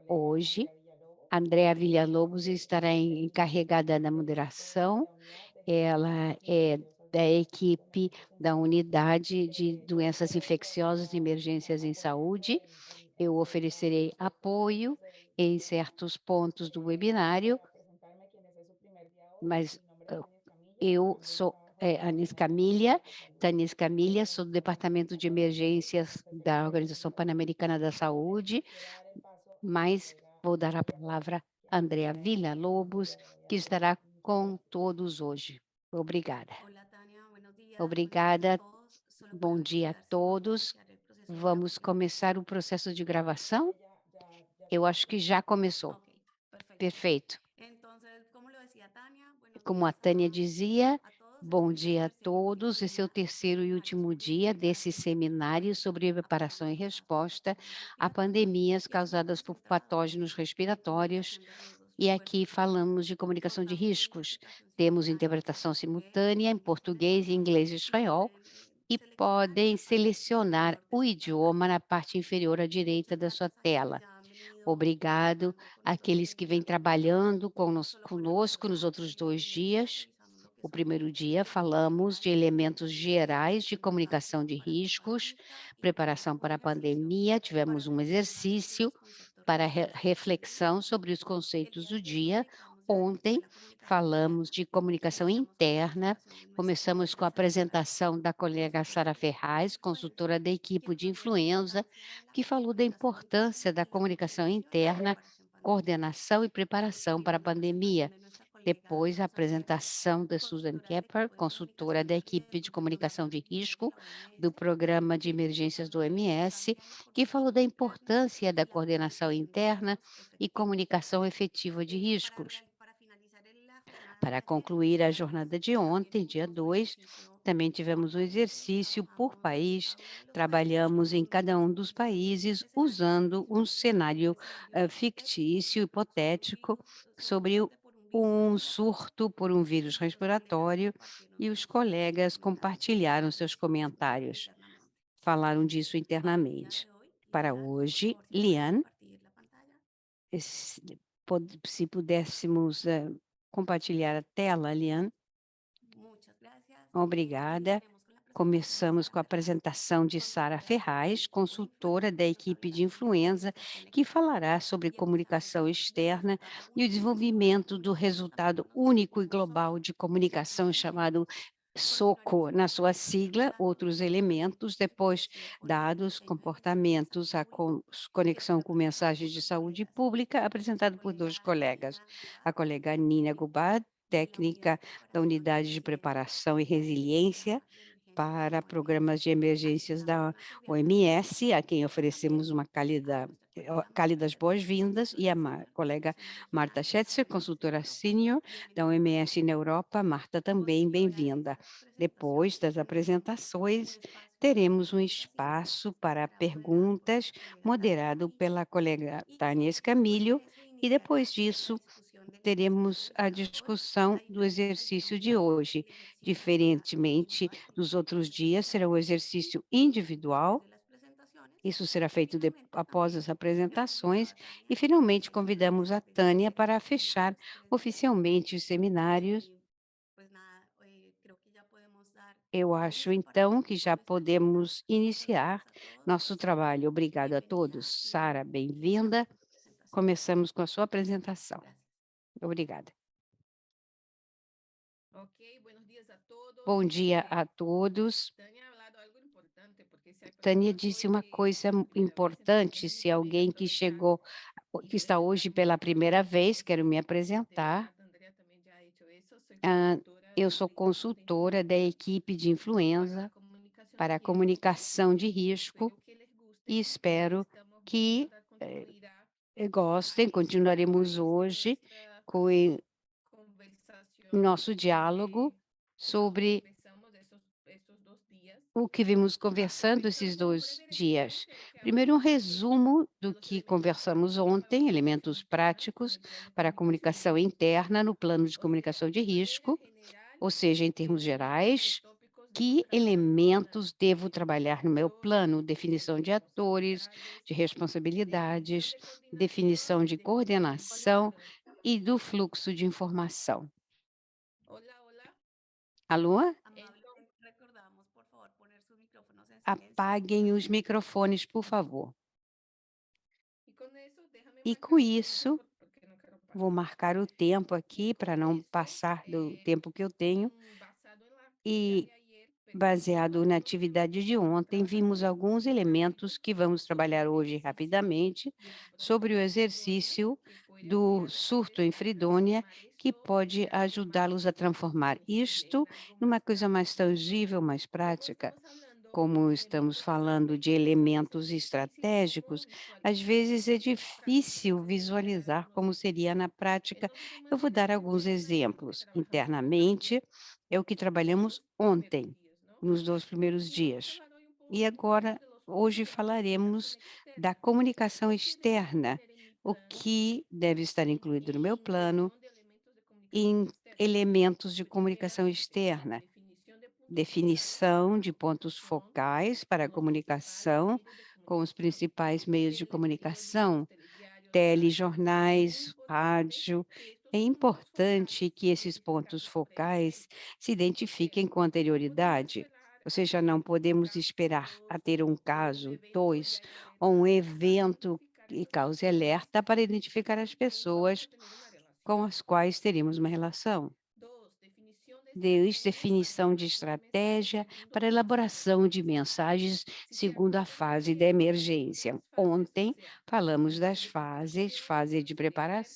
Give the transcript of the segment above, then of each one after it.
Hoje, Andrea Villalobos estará encarregada da moderação. Ela é da equipe da Unidade de Doenças Infecciosas e Emergências em Saúde. Eu oferecerei apoio em certos pontos do webinário, mas hã, eu sou, Tanis Camilha, sou do Departamento de Emergências da Organização Pan-Americana da Saúde, mas vou dar a palavra a Andrea Villalobos, que estará com todos hoje. Obrigada. Hola Tania, buenos días a Obrigada, todos. Solo bom para dia a recordar, sí, vamos a todos. iniciar el proceso de Vamos grabación. começar o processo de gravação? Eu acho que já começou. Ok, perfecto. Perfeito. Entonces, como lo decía Tania, buenos Como a días Tânia dizia, a todos. bom Este es el dia a tercer y último todos. Esse é o día del terceiro e seminario último sobre dia desse preparación y seminário respuesta sobre a preparação e pandemias causadas por resposta patógenos a respiratorios. pandemias Y estamos causadas por concentrados patógenos en respiratórios. comunicación de riesgos. E Recuerden aqui que falamos de comunicação de contamos con riscos. interpretación Temos simultánea en interpretação portugués, simultânea em inglés, en português, español inglês e y espanhol pueden e seleccionar podem esa parte selecionar inferior de o su idioma pantalla. na parte inferior à direita Muchas da sua gracias a quienes tela. ya han venido Obrigado trabajando con nosotros àqueles el que vêm día anterior. trabalhando Solo para conosco nos recordar, outros en el 2 primer día dias. revisamos lo que O son primeiro dia elementos falamos de generales de elementos preparación de gerais de riscos, comunicação preparación de para la riscos, pandemia y preparação tuvimos un para a ejercicio pandemia, para tivemos um reflexionar sobre exercício los conceptos para relacionados al día. reflexão sobre os El conceitos día do de dia. hoy vamos ya al tipo Ontem de la comunicación falamos interna. de comunicação Iniciamos con la interna, presentación de nuestra começamos com colega a Sara Ferraz, apresentação da colega consultora Sara del equipo de Ferraz, influenza, consultora da equipe quien de habló de la influenza, importancia de la que falou da comunicación interna importância da y la comunicação coordinación y interna, preparación pandémica. coordenação e preparação para a Seguimos la presentación pandemia. de nuestra colega Depois, a Susan Kepper, apresentação da Susan consultora del Kepper, equipo de consultora comunicación da de equipe de riesgos del comunicação programa de de emergencias de risco la do OMS, Programa de quien Emergências do habló de la OMS, importancia de la que falou da coordinación interna importância da y la coordenação comunicación de interna riesgos e efectiva. comunicação efetiva de riscos. Para finalizar la jornada de Para ayer, concluir a día 2, jornada de también ontem, dia tuvimos un 2, ejercicio também por tivemos um países. exercício por Trabajamos el país, listado de los países trabalhamos em con cada um dos escenarios, países usando escenarios um cenário hipotéticos fictício, hipotético, sobre un sobre brote por un virus um respiratorio. surto por um vírus Nuestros colegas respiratório compartieron e os sus colegas comentarios y compartilharam seus experiencias comentários, internamente. falaram disso Para el día internamente. de hoy, Para Lian, por hoje, favor, si me puedes Liane, compartir la pantalla. se pudéssemos compartilhar a tela, Liane. Muchas gracias. Obrigada. Iniciaremos con la presentación de Começamos Sara com a Ferraz, apresentação de Sara consultora del Ferraz, equipo de consultora influenza, da quien nos equipe de hablará sobre la influenza, comunicación que efectiva falará sobre y el comunicação desarrollo del externa resultado e o único y global de desenvolvimento do comunicación, también resultado conocido único e como global SOCO, de y otros comunicação, chamado elementos. SOCO, Continuaremos con na la sua presentación de sigla, datos, outros elementos, comportamientos depois establecidos por el dados, diseño de mensajes de comportamentos, salud a pública, que conexão será com presentado mensagens por de dos saúde colegas. pública, Nuestra apresentado por dois colega colegas, Nina a Gubad, colega Nina Gubad, de la Unidad técnica de da Preparación y Unidade de Resiliencia Preparação e para Resiliência, programas de emergencias de la para OMS, programas de emergências asignada da una cordial bienvenida. OMS, a quem También oferecemos uma a nuestra colega Marta cálidas Schetzer, boas-vindas, e consultora a senior, colega Comunicación Marta Regional de la Schetzer, OMS en consultora Europa. sênior da Bienvenida, OMS Marta. na Europa. Marta, também Posterior a bem-vinda. estas Depois presentaciones, das tendremos un apresentações, espacio de teremos um preguntas y espaço respuestas que para estará moderado por perguntas, nuestra colega Tania moderado Escamilla. pela colega Y Tânia si te Escamilho, parece, e depois iniciará la disso discusión del ejercicio teremos del a día de hoy. discussão A do diferencia del día exercício de anterior, hoje. el ejercicio será Diferentemente individual dos por outros parte de dias, Sara. será o exercício Después individual. de las presentaciones, Isso será y feito finalmente após también as hemos convocado apresentações a e, Tania para finalmente, cerrar convidamos este a primer Tânia para ciclo de fechar estos 3 días. oficialmente os seminários. Y pues nada, creo que ya podemos dar Eu acho, inicio para então, que já nuestra actividad. podemos Muchas iniciar gracias a todos y nosso Sara, trabalho. Obrigada a todos. bienvenida Sara, y iniciamos bem-vinda. con tu presentación. Começamos com a sua apresentação. Gracias. Obrigada. Ok, buenos días a todos. Bom dia a todos. Tania ha hablado algo importante, porque si hay Tânia personas disse hoy uma que coisa por primera vez, entonces importante: déjenme se también alguém que aprovechar chegou, y que está hoje presentarme un pela poquito. primeira vez, quero me De apresentar. verdad, Andrea también ya ha hecho eso. Soy Ah, consultora eu del sou equipo de consultora da influenza equipe de para la influenza comunicación de para a riesgos comunicação de y risco espero que les e guste y espero vamos a dar eh, continuidad a gostem. a Continuaremos hoje nuestra com conversación nosso diálogo sobre lo que sobre conversamos estos 2 días. o que vimos conversando Comenzando esses con un 2 breve resumen dias. de lo que Primeiro, um hablamos ayer, resumo de do los que elementos conversamos prácticos para ontem, la comunicación elementos interna en práticos el plan de para a comunicación de comunicação riesgos. interna no plano de O sea, comunicação de de manera risco, general, ou seja, em termos vimos que gerais, tópicos que elementos devo trabalhar no meu plano? Definição de Los atores, de alcaldes, responsabilidades, definición de definição coordinación, de Hola, coordenação e do fluxo de informação. Hola, hola. Alô? amablemente recordamos por favor poner sus micrófonos en silencio. Apaguem os microfones, por favor. Y con eso, déjame E com marcar el tiempo isso, porque no quiero vou pasar. marcar o tempo Y aqui para con não eso, passar do tempo que eu tenho. basado en la actividad E, de ayer, baseado na algunos atividade de elementos para ontem, trabajar vimos hoy alguns elementos rápido que vamos sobre el trabalhar hoje ejercicio rapidamente del sobre o brote en Fredonia, exercício que puede do ayudar a surto ustedes em a Fridônia, transformar que eso pode en algo ajudá-los a más transformar tangible, isto en algo numa más coisa mais práctico. tangível, mais Como prática. estamos hablando Como de estamos elementos falando de estratégicos, a veces elementos es difícil estratégicos, cómo às visualizar vezes é eso en la práctica. difícil Entonces les voy a dar visualizar algunos como seria ejemplos. na prática. Entonces, de Eu vou manera dar alguns interna, que exemplos. trabajamos durante Internamente, é o que los trabalhamos dos primeros ontem, días, ¿no? nos 2 primeiros Y vamos a dias. hablar hoy E un poquito agora, de los hoje puntos de la comunicación falaremos da externa. comunicação ¿Qué se debe externa, incluir en mi o plan que deve estar incluído no meu en plano, gestión de elementos de comunicación em externa? elementos de comunicação Primeramente, externa. definición de puntos focales para Definição la de pontos comunicación focais para a con los principales comunicação medios de com os comunicación, principais meios de tele, periódicos, comunicação, telediarios, radio. Es muy telejornais, importante rádio. que estos É puntos importante focales que se esses pontos identificados focais previamente, se porque identifiquem com no podemos anterioridade. esperar Ou a seja, não tener un podemos caso esperar a 2 ter um o un caso, evento 2, ya en ou um alerta para evento identificar que esas cause personas alerta para identificar as con los cuales vamos pessoas a tener una com relación. as quais teríamos uma relação. Dos, definición de 2, estrategia para definição de elaboración de mensajes estratégia segundo para la fase de elaboração de emergencia. mensagens Si se segundo a acuerdan fase da ayer, hablamos de emergência. las fases, o Ontem sea, falamos das fase de fases, preparación, fase de fase de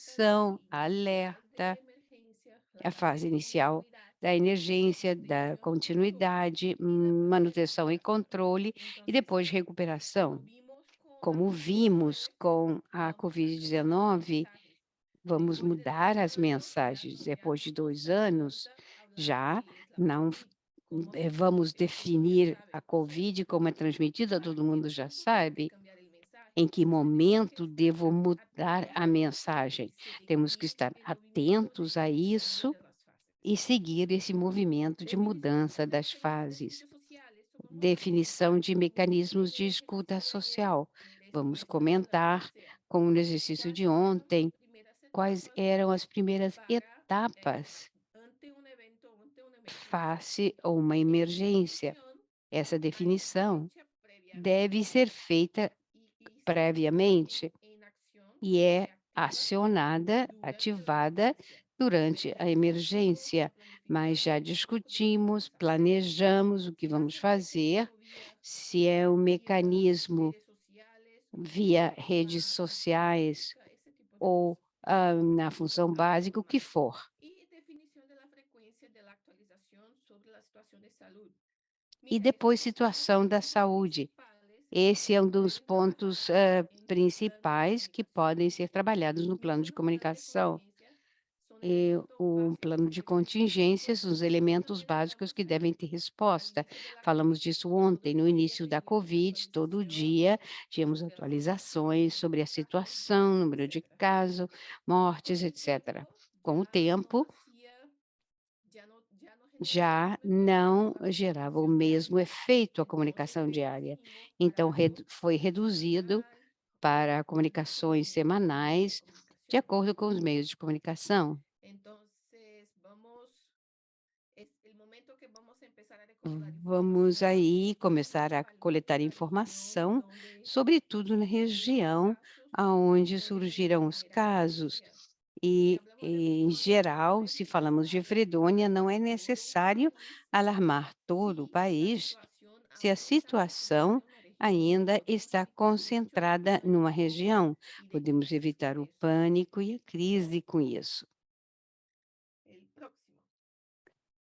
alerta preparação, inicial alerta, de emergencia, la a fase fase de inicial continuidad da y emergência, da mantención y control continuidade, y la fase de manutenção e recuperación. controle, e Entonces, depois como recuperação. vimos con la Como vimos COVID-19, com a vamos a cambiar los Covid-19, mensajes. vamos Después de mudar 2 años, mensagens. ya Depois de no nos 2 hace anos, falta hablar de já qué es la não COVID, cómo se vamos transmite, todos ya definir a saben. O sea, Covid como é transmitida, ¿para todo qué mundo já punto tengo que sabe. cambiar el mensaje? Em que Tenemos que momento estar devo mudar a atentos a mensagem? Temos que seguir estar el movimiento atentos a de cambio isso de las fases. e seguir esse movimento de Definición mudança de das mecanismos de fases. escucha social. Esto vamos a Definição de comentarlo mecanismos en de el escuta ejercicio de ayer social. Vamos después de la charla. O comentar, sea, como no exercício de cuáles fueron las ontem, primeras quais etapas eram as primeiras para etapas ante un evento, ante una emergencia. face a uma Esta emergência. definición Essa ha de ser definição hecha deve previamente ser feita y se pone previamente en acción e o é se activa acionada, durante la ativada emergencia. durante Pero a ya discutimos, ya emergência. Mas já planificamos el método de discutimos, comunicación. planejamos o que Va a vamos ser un fazer, mecanismo se é um vía mecanismo redes sociales via o redes la función sociais básica, ese tipo de ou cosas. na função básica, o que Más. for. Y definición de la frecuencia de la actualización sobre la situación de salud. E Mira, depois, estos son los situação da puntos saúde. principales Esse que é se um dos pueden trabajar pontos en su plano de principais que comunicación. podem ser trabalhados no Mi plano de otro plan de comunicação. contingencia son E elementos o básicos plano que de deben tener contingências, respuesta. os Esto elementos también básicos hablamos que devem ter al resposta. inicio de la Falamos COVID, disso cuando ontem, no todo el día início da recibíamos la Covid, todo actualización dia tínhamos sobre la atualizações situación, sobre a casos, situação, muertes, número de etcétera. casos, Con mortes, el etc. tiempo Com o ya no tempo, hacía, ya no generaba el já mismo efecto não la gerava o comunicación mesmo diaria. efeito a Entonces comunicação diária. redujimos Então, para foi comunicación reduzido semanal para o al día con comunicações los medios de semanais, de comunicación. acordo com os meios de comunicação. Entonces es el momento que vamos a empezar a recopilar Vamos información, aí sobre todo começar a en coletar la región informação, donde sobretudo na surgieron los região casos aonde o de surgiram manera os general. O casos. sea, si E, hablamos de em Fredonia, no geral, es se falamos de necesario Fredônia, não alarmar é todo un necessário país alarmar todo o si la país situación se a aún está concentrada situação en una región. ainda Podemos está evitar mucho el concentrada numa pánico região. y de Podemos crisis evitar con o eso. pânico e a crise com isso. El próximo.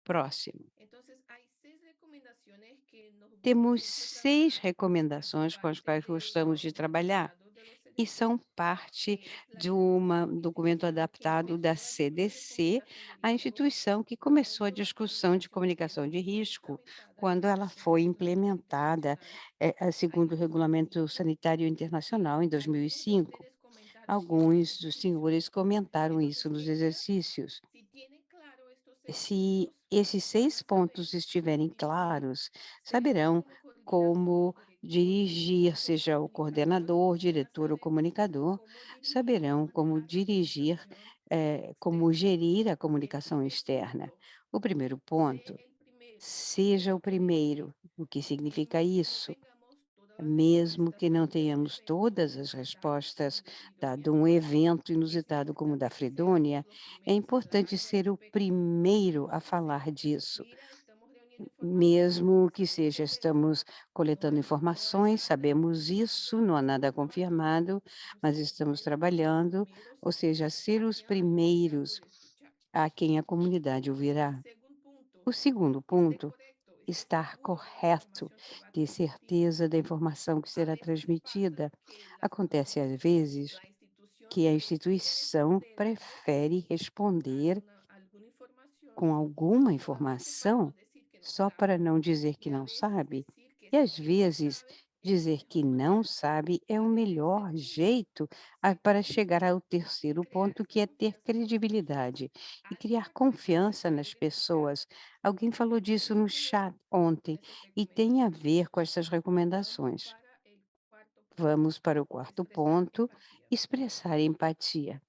Próximo. Entonces, hay 6 recomendaciones que nos gusta Temos mucho 6 trabajar. Hacen recomendações com as parte quais del gostamos de documento trabalhar adaptado de los e são CDC, parte que es la de um documento institución que adaptado da empezó la discusión de CDC, comunicación de a riesgo instituição que começou a cuando la discussão de comunicación de comunicação riesgo de fue risco, implementada quando ela en el foi Reglamento implementada, Internacional segundo o año Regulamento 2005. Sanitário Internacional, em Algunos de 2005. ustedes comentaron en los Alguns dos ejercicios. senhores comentaram Entonces, isso nos esta, exercícios. si tienen claro estos Se elementos, esses 6 pontos estiverem claros, saberão como dirigir, seja o coordenador, diretor ou comunicador, saberão como dirigir, como gerir a comunicação externa. O primeiro ponto, Sé el primero, seja o primeiro. O que significa mismo que no isso? tengamos todas las Mesmo que respuestas não de un tenhamos evento todas as inusitado respostas como de dado Fredonia, um evento es inusitado como o da importante que seamos Fredônia, los é primeros a hablar importante algo al ser o respecto. primeiro a Es decir, falar disso. mira, estamos reuniendo información, Mesmo que sabemos seja, de eso, estamos coletando no hay informações, nada sabemos isso, confirmado, não há nada estamos trabajando, confirmado, mas entonces estamos ser los trabalhando, primeros ou seja, ser a os quien la comunidad primeiros puede escuchar. a quem a comunidade ouvirá. Segundo punto, O segundo esté ponto, correcto, esté estar seguro de la correto, información que va a ter transmitir. certeza da informação que A será veces pasa transmitida. que Acontece às vezes la institución que a prefiere instituição responder prefere responder alguna información com alguma solamente para no informação decir que no só sabe. para não dizer Y que a não veces sabe, decir e às que no vezes sabe es la dizer que mejor não manera sabe é o para melhor ejercer poder jeito para chegar ao terceiro y ponto, crear que é ter confianza con las personas. credibilidade e Alguien criar acá confiança nas puede explicar pessoas. Alguém falou disso qué no ocurre chat ontem con esas e tem a recomendaciones. ver com essas Vamos recomendações. para el cuarto punto, Vamos para o quarto expresar ponto: empatía. expressar empatia.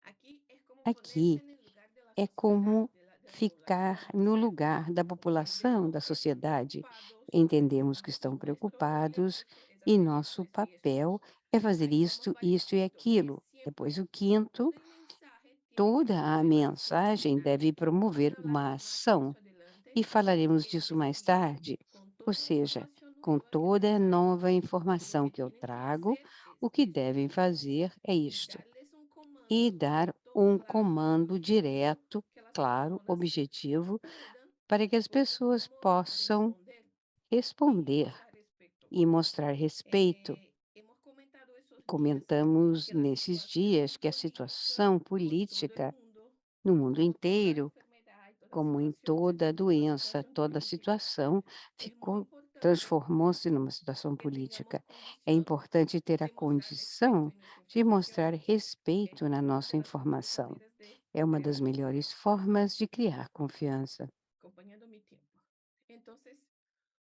Aquí es como ponerse Aqui en el lugar de la é sociedad, como de la ficar población, no ¿cierto? lugar da população, Entendemos da que están sociedade. preocupados Entendemos que estão y nuestro rol preocupados entonces es e hacer nosso esto, esto y esto. papel é fazer Ahí vamos isto, varios isto e puntos, que aquilo. Depois, siempre o quinto, todo el mensaje tiene que toda a promover la acción al mensagem final. deve Vamos promover a hablar uma más de ação, eso adelante, e falaremos que es disso mais decir, tarde. con Ou toda seja, información com nueva que toda a traigo, nova lo informação que que eu tienen que trago, hacer es o que esto, devem fazer é isto: darles un e comando dar directo, um claro y comando objetivo direto, que las claro, personas objetivo, puedan para que y as puedan pessoas como possam responder y responder mostrar respeto. e mostrar respeito. Hemos comentado esos días Comentamos que la nesses situación dias que a política situação por todo el política mundo, no mundo como toda inteiro, enfermedad y toda como em situación, se toda tornó una doença, situación toda política. situação, Es muy ficou importante transformou-se numa situação que tengamos política. É condición importante ter a de mostrar respeto condição en nuestra de mostrar información. Es respeito na una nossa de las mejores informação. maneras de É uma crear das melhores confianza, formas de criar confiança. acompañando mi tiempo. Entonces,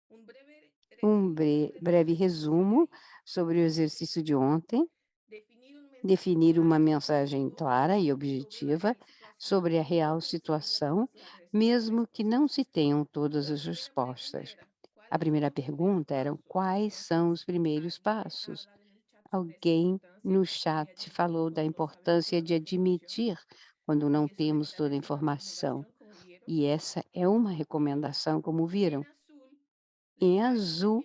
un breve Um resumen sobre el breve ejercicio de resumo hoy. sobre o exercício de ontem: Definir un mensaje definir uma claro y mensagem objetivo clara e sobre la objetiva real situación, sobre a real aunque no haya situação, todas las mesmo que não respuestas. se tenham todas La as primera pregunta respostas. era, A ¿cuáles son primeira los primeros pergunta era: pasos? quais são os primeiros Alguien ha passos? hablado en el chat sobre esa Alguém importancia no de chat admitir falou da cuando no sabemos importância toda de la información admitir quando não y eso temos debiera toda a de ser la informação. recomendación, como vieron. E essa é uma recomendação, como En viram. azul les Em traigo un azul, ejemplo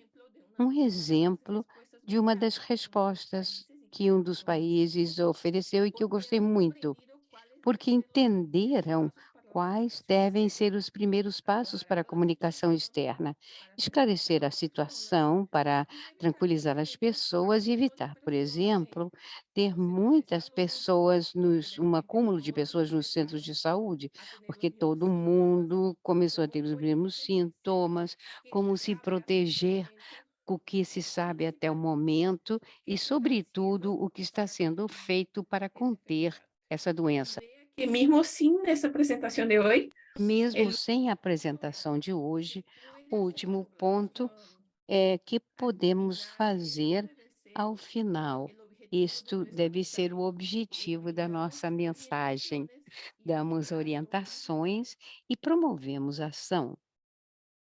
um de una de las exemplo respuestas de uma das brindadas en uno de los respostas países y que que me um dos gustó muchísimo países ofereceu e que eu porque gostei han muito, comprendido cuáles deben porque ser los primeros entenderam pasos para la quais comunicación devem externa. ser os primeiros passos para a Aclarar la comunicação situación externa: para tranquilizar esclarecer a a las personas situação para y evitar, por tranquilizar as ejemplo, pessoas e acúmulos de evitar, por personas exemplo, en ter los centros de muitas salud, pessoas nos de gente que acúmulo de todos pessoas nos centros empezaron de saúde, a tener los porque mismos todo síntomas. mundo começou a ¿Cómo ter os pueden mesmos protegerse? sintomas, ¿Qué se como se sabe hasta este proteger, momento? o que se Y sabe até o principal, momento ¿qué e, se está sobretudo, haciendo o que está para sendo contener feito para esa conter enfermedad? essa doença. Vea que mismo sin esa presentación de hoy, Mesmo el sem a último apresentação de se hoje, puede o hacer una último ponto reflexión é que al podemos final. Esto fazer debe ser ao final. el objetivo de Isto nuestro deve ser o mensaje. objetivo da nossa Damos mensagem. orientaciones y al Damos final promovemos acción. orientações e promovemos ação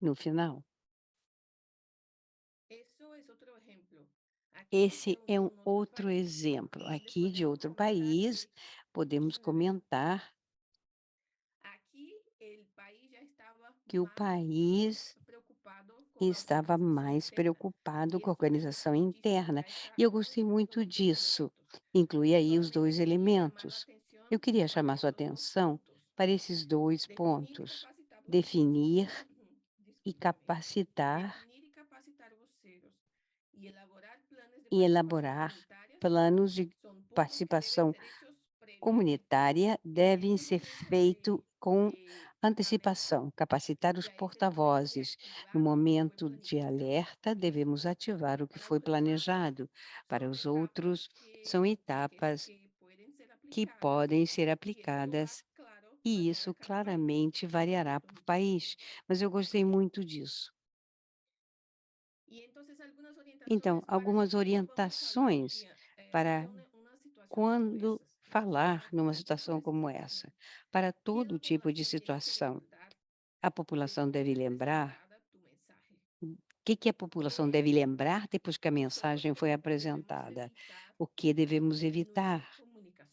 no final. Eso es otro ejemplo. Aquí de Esse é um otro outro país, exemplo. donde Aqui de podemos outro comentar país, que, podemos déjenme ver, comentar aquí el país ya estaba que o más país preocupado con la estava organización mais interna. preocupado Y com a eso me gustó organização muchísimo. interna. Trae E eu gostei muito los dos disso. elementos. Inclui aí os Solamente 2 quería llamar la elementos. Eu atención queria para chamar sua esos dos atenção puntos. para esses 2 Definir y pontos: capacitar voceros. definir e Discúlpenme. capacitar Definir y capacitar voceros y elaborar planes de e participación elaborar comunitaria planos de son puntos que deben participação ser hechos previamente. comunitária En devem este ser momento feito com de alerta antecipação. Capacitar os ya es el momento de porta-vozes. No activar lo que fue momento de planificado. alerta, devemos ativar o que Para foi los demás planejado. Para son os etapas outros, são que etapas pueden ser que aplicadas podem ser y eso va, aplicadas, claro, e variar a isso cada país. claramente variará por país, mas eu gostei muito disso. Y entonces algunas Então, orientaciones para algumas cuando vamos a hablar orientações de para una situación como quando esas. falar numa ¿Qué situação puedes como decir? essa. Para ¿Qué todo la tipo de población tiene que situação, recordar a população después deve de lembrar. presentada tu mensaje? O que a população ¿Qué deve lembrar depois que a mensagem foi nosotros debemos apresentada? evitar O que devemos en nuestra evitar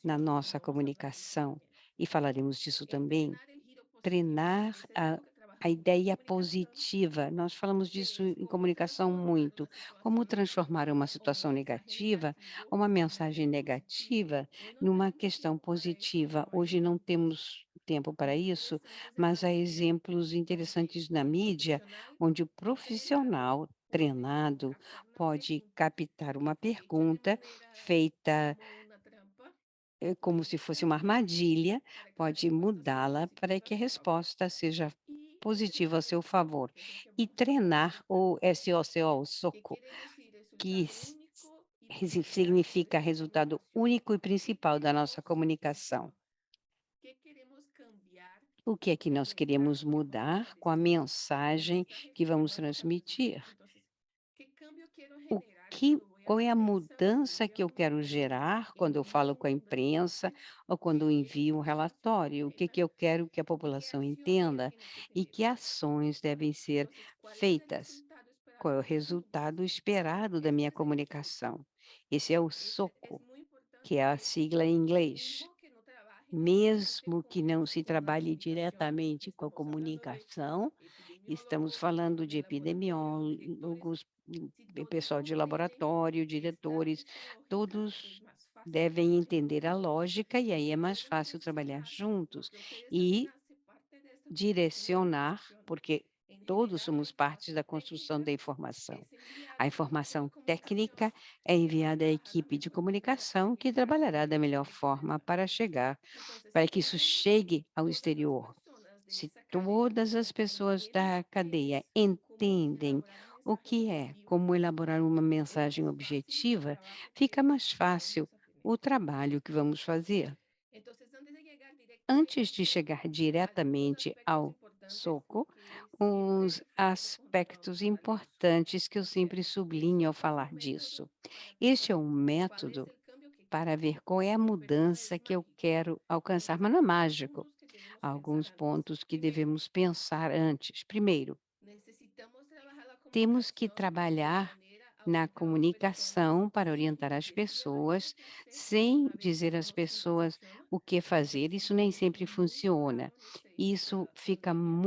na comunicación? Y nossa vamos a hablar de eso comunicação? también. E falaremos disso também. Entrenar el giro positivo. Treinar Ese es algo que a trabajamos mucho en ideia comunicación, positiva. Nós falamos disso que es em cómo comunicação transformar muito. una Como situación transformar uma o un situação mensaje negativa, negativo uma en algo mensagem positivo. negativa, Hoy no numa tenemos questão tiempo para eso, positiva. pero hay Hoje não ejemplos temos tempo para muy isso, interesantes en la mas há media exemplos donde interessantes na el mídia, profesional onde o entrenado profissional puede treinado captar una pode pregunta captar que uma fue hecha de pergunta manera feita como una trampa como y se fosse uma cambiar armadilha, para que la pode respuesta sea mudá-la para positiva a que a su favor. resposta seja Y positiva a utilizar el seu SOCO, favor. que es el que E vamos a hablar treinar ahorita, o SOCO, o que soco, quiere decir que resultado único y primordial de significa nuestra resultado comunicación. único e ¿Qué principal da nossa queremos, comunicação. qué queremos cambiar O que é que con el nós queremos mensaje que vamos mudar a com a decir, con el mensagem mensaje que que vamos vamos a transmitir? entonces, ¿qué cambio quiero O generar cuando voy a qual la é a prensa o mudança voy a que eu quero gerar quando eu envío falo com a un imprensa reporte ou quando eu que envio esa um población relatório? O entienda que eu quero que a y qué população acción ella entenda tiene que e tener. que ações devem ser Entonces, ¿cuál es el feitas? resultado Qual esperado é o de mi resultado comunicación? esperado da minha Ese es el SOCO. comunicação? Esse é o Es SOCO, muy que importante é a que sigla em inglês. mismo que no trabaje directamente Mesmo que não se con la trabalhe comunicación, diretamente com a estamos hablando de comunicação, estamos epidemiólogos, falando de de laboratorio, directores, epidemiólogos, si todos pessoal de comprenden laboratório, diretores, esta lógica, es todos más fácil devem trabajar entender a juntos lógica e y aí é mais podemos fácil trabalhar direccionar juntos lo que ustedes hacen e hace parte de esta construcción de la direcionar, información, porque en todos generar la somos partes da información construção técnica, da informação. es A enviarla al equipo de informação comunicación técnica é que va a enviada à trabajar la equipe de mejor manera para comunicação, que evitar trabalhará da melhor reproducir, forma etcétera. para chegar, Entonces, si para que isso tenemos chegue ao todas las exterior. personas de Se esa cadena todas as pessoas entienden da qué cadeia es, cómo entendem elaborar un o mensaje que é, objetivo, como elaborar uma es mensagem más fácil el objetiva, trabajo fica mais que fácil vamos a tener. o trabalho que vamos fazer. Entonces, antes de llegar directamente Antes al de SOCO, chegar algunos diretamente aspectos ao importantes soco, que siempre uns refuerzo cuando aspectos vamos a hablar de eso. importantes que eu O sea, sempre el sublinho ao SOCO es un falar método disso. para Este é pensar um cuál es método el cambio que para quiero ver hacer, qual é a pero no es mudança que eu mágico. quero Hay alcançar, mas não é algunos mágico. puntos que debemos Há pensar alguns antes. pontos que Primero, devemos pensar antes. Primeiro, necesitamos trabajar la temos que comunicación de trabalhar manera a na orientar a las personas comunicação para sin orientar as decirle a la gente pessoas, qué hacer, sem a veces dizer às eso siempre pessoas funciona, o que pero fazer. si Isso nem no sempre quedó muy funciona. claro en esta Isso pandemia,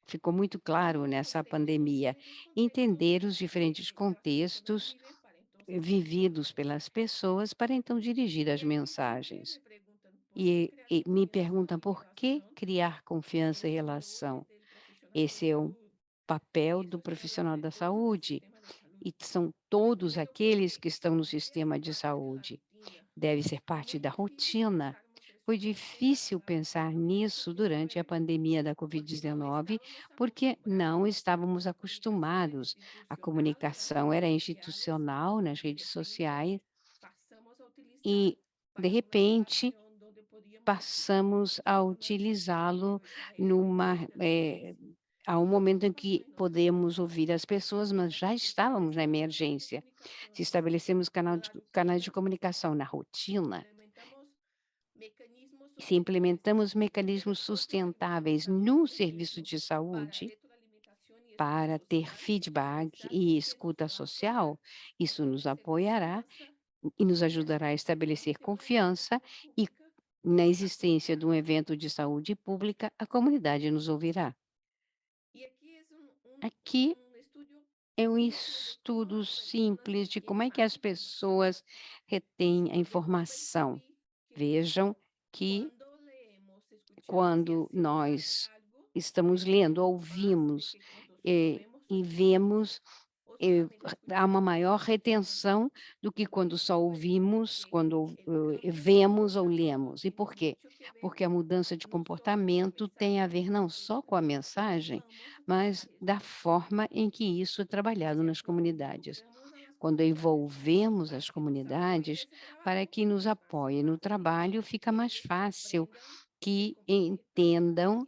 ficou muito claro tenemos que nessa comprender los pandemia. diferentes contextos Entender os diferentes que las personas contextos viven para entonces dirigir el vividos pelas mensaje. pessoas para então dirigir Y as aquí siempre mensagens. me preguntan, ¿por qué crear E me confianza perguntam y por que relación? criar confiança e Es el rol relação. del profesional de Esse é o salud. papel Y do eso está hablando profissional de da todos en el saúde, sistema de salud. e são todos Primero aqueles porque que estão no debe hacer sistema de parte de la saúde. rutina. Deve ser Fue parte muy da difícil rotina. pensarmos Foi eso por difícil la pensar pandemia nisso porque eso durante a fue pandemia da porque no Covid-19, estábamos porque não acostumbrados. estávamos La comunicación era acostumados. A institucional en las comunicação redes era sociales institucional nas y de redes repente sociais pasamos a utilizar e, de para una repente, relación donde podíamos escuchar a las passamos a personas y utilizá-lo oírlas a ellas numa durante la crisis. há um Lo momento mismo em pasó que en otras podemos épocas. ouvir as pessoas, mas Entonces, já si estávamos na establecemos canales de emergência. Se comunicaciones estabelecemos canais de rutinas, comunicação na rotina, implementamos mecanismos se sustentables implementamos en mecanismos el propio servicio de sustentáveis salud, no por serviço ejemplo, de para saúde, retroalimentación y escucha para ter social, feedback es e algo que nos escuta va a apoyar social, isso a nos establecer apoiará confianza e nos y a ajudará a establecer estabelecer que una red de confiança salud e, pública na está existência de um confiable. evento de saúde pública, a comunidade nos ouvirá. Y aquí es Aqui un estudio é um simple de cómo estudo las personas simples de como retienen é que más as información. pessoas retêm a Yo informação. percibí que Vejam que cuando leemos, escuchamos y quando hacemos nós algo, estamos lendo, tenemos más de ouvimos, que cuando solo vemos o e escuchamos. vemos, O solamente há uma escuchamos maior y leemos. retenção do que ¿Por quando qué só digo esto? ouvimos, Porque quando el cambio de vemos ou comportamiento lemos. E tiene por quê? mucho que ver Porque a mudança de no solo con el comportamento tem a mensaje, ver não sino só com a también cómo mensagem, vamos a mas trabajar eso da en las forma em comunidades. que isso é O trabalhado sea, nas cuando comunidades. involucramos a las Quando envolvemos as comunidades para que nos apoiem no trabalho, fica mais fácil que entendam,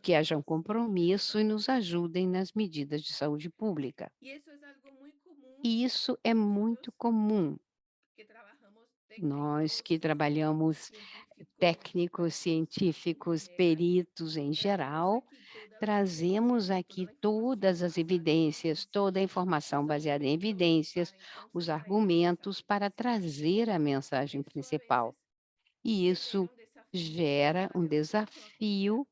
que hajam compromisso e nos ajudem nas medidas de saúde pública. Y eso es algo muy común E isso é muito nosotros comum. que trabajamos Nós técnicos, que trabalhamos científicos, técnicos, en científicos, general, peritos em traemos geral, aquí toda la trazemos evidencia, aqui toda la todas información as basada en evidências, toda a evidencia, informação los baseada em argumentos evidências, para os entonces traer el argumentos mensaje para principal. trazer a mensagem Eso a veces principal. E isso genera un desafío en gera la um relación con la comunidad, desafio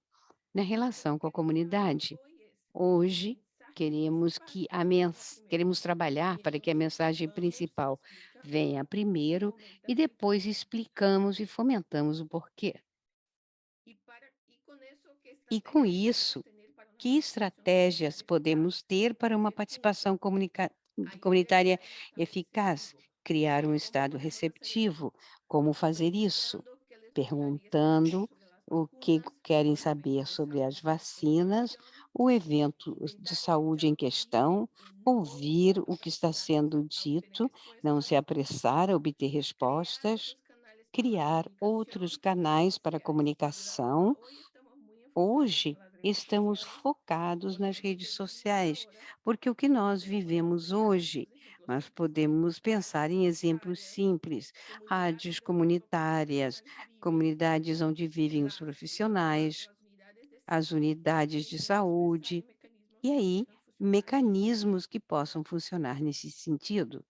na relação com a porque el tema de comunidade. hoy es el Hoje, mensaje principal viene primero. queremos trabalhar Y para que a entonces mensagem vamos, principal explicamos venha y primeiro e fomentamos el depois porqué. explicamos e fomentamos o porquê. Y con eso, ¿qué E com estrategias podemos isso, tener para una que participación estratégias comunitaria eficaz? podemos ter para uma Primer participação punto, hay que comunitária crear un estado eficaz? receptivo. Criar um ¿Cómo estado podemos hacer eso? receptivo. Como fazer isso? Preguntando qué les gustaría saber Perguntando sobre las o que vacunas querem o el saber evento de sobre as salud en vacinas, cuestión, o evento de intentar saúde escuchar em lo que dicen questão, y no ouvir o que está apresurarnos sendo a obtener dito, não se respuestas, apressar a obter crear respostas, otros canales para la criar outros comunicación que no canais para a sea esta plataforma. comunicação. Hoy estamos muy enfocados en Hoje las redes estamos sociales focados porque nas lo redes que vivimos sociais, ahora, porque o que nós pero podemos vivemos pensar en hoje, otros ejemplos nós simples. podemos pensar em exemplos Radios simples, rádios comunitarias donde los comunitárias, profesionales viven, comunidades onde vivem os profissionais, las unidades de as salud, unidades en de donde es necesario saúde, mecanismos e que aí puedan funcionar. mecanismos que possam funcionar nesse sentido.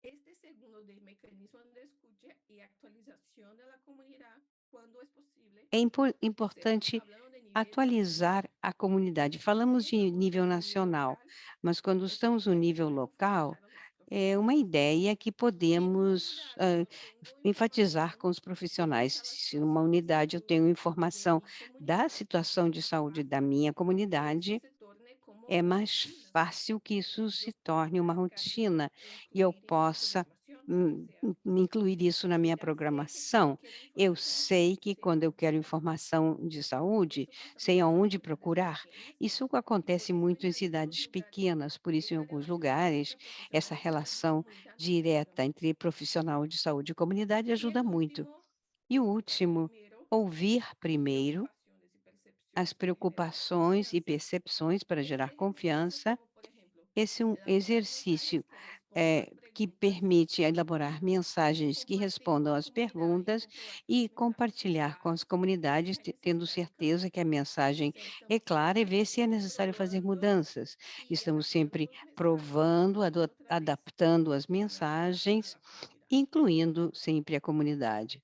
Este segundo de mecanismos de escucha y actualización de la comunidad, cuando es posible, É estemos importante hablando de nivel nacional. atualizar a comunidade. Falamos Si de vamos nível al nivel nacional, local, mas quando es una estamos no idea que nível podemos local, fomentar a los é uma profesionales. ideia que Si en una podemos, unidad yo tengo enfatizar información com os de profissionais. esta Se numa situación de unidade eu salud tenho de informação mi da comunidad, situação de es más saúde da fácil minha que eso comunidade, se torne como é mais rutina. fácil que isso se Yo puedo torne uma marcar eso rotina e e eu incluir en mi possa, programación, hum, sea, incluir isso na minha ya sé que cuando programação. quiero Eu información, sei que sé quando eu dónde quero buscar. informação de saúde, Eso pasa sei mucho en aonde comunidades procurar. pequeñas Isso y por acontece eso muito en em algunos cidades lugares pequenas, por isso em esa alguns relación directa lugares, essa profesional-salud relação comunidad no se valora direta mucho. entre profissional de saúde e comunidade Y el ajuda muito. último, E o escuchar último, primero ouvir las primeiro preocupaciones y as percepciones para generar preocupações e confianza. percepções para Es un gerar ejercicio confiança. como, por ejemplo, Esse é um elaborar exercício, mensajes que respondan las que preguntas permite elaborar y mensagens que compartir con respondam la às comunidad y perguntas comprobar que e los mensajes son compartilhar com as claros y comunidades, si hay tendo necesidad de certeza cambios. que a mensagem O sea, é estamos clara e ver se é siempre necessário fazer probando mudanças. y Estamos adaptando sempre los mensajes, provando, incluyendo otra vez adaptando as de manera a mensagens, la comunidad. incluindo sempre a comunidade.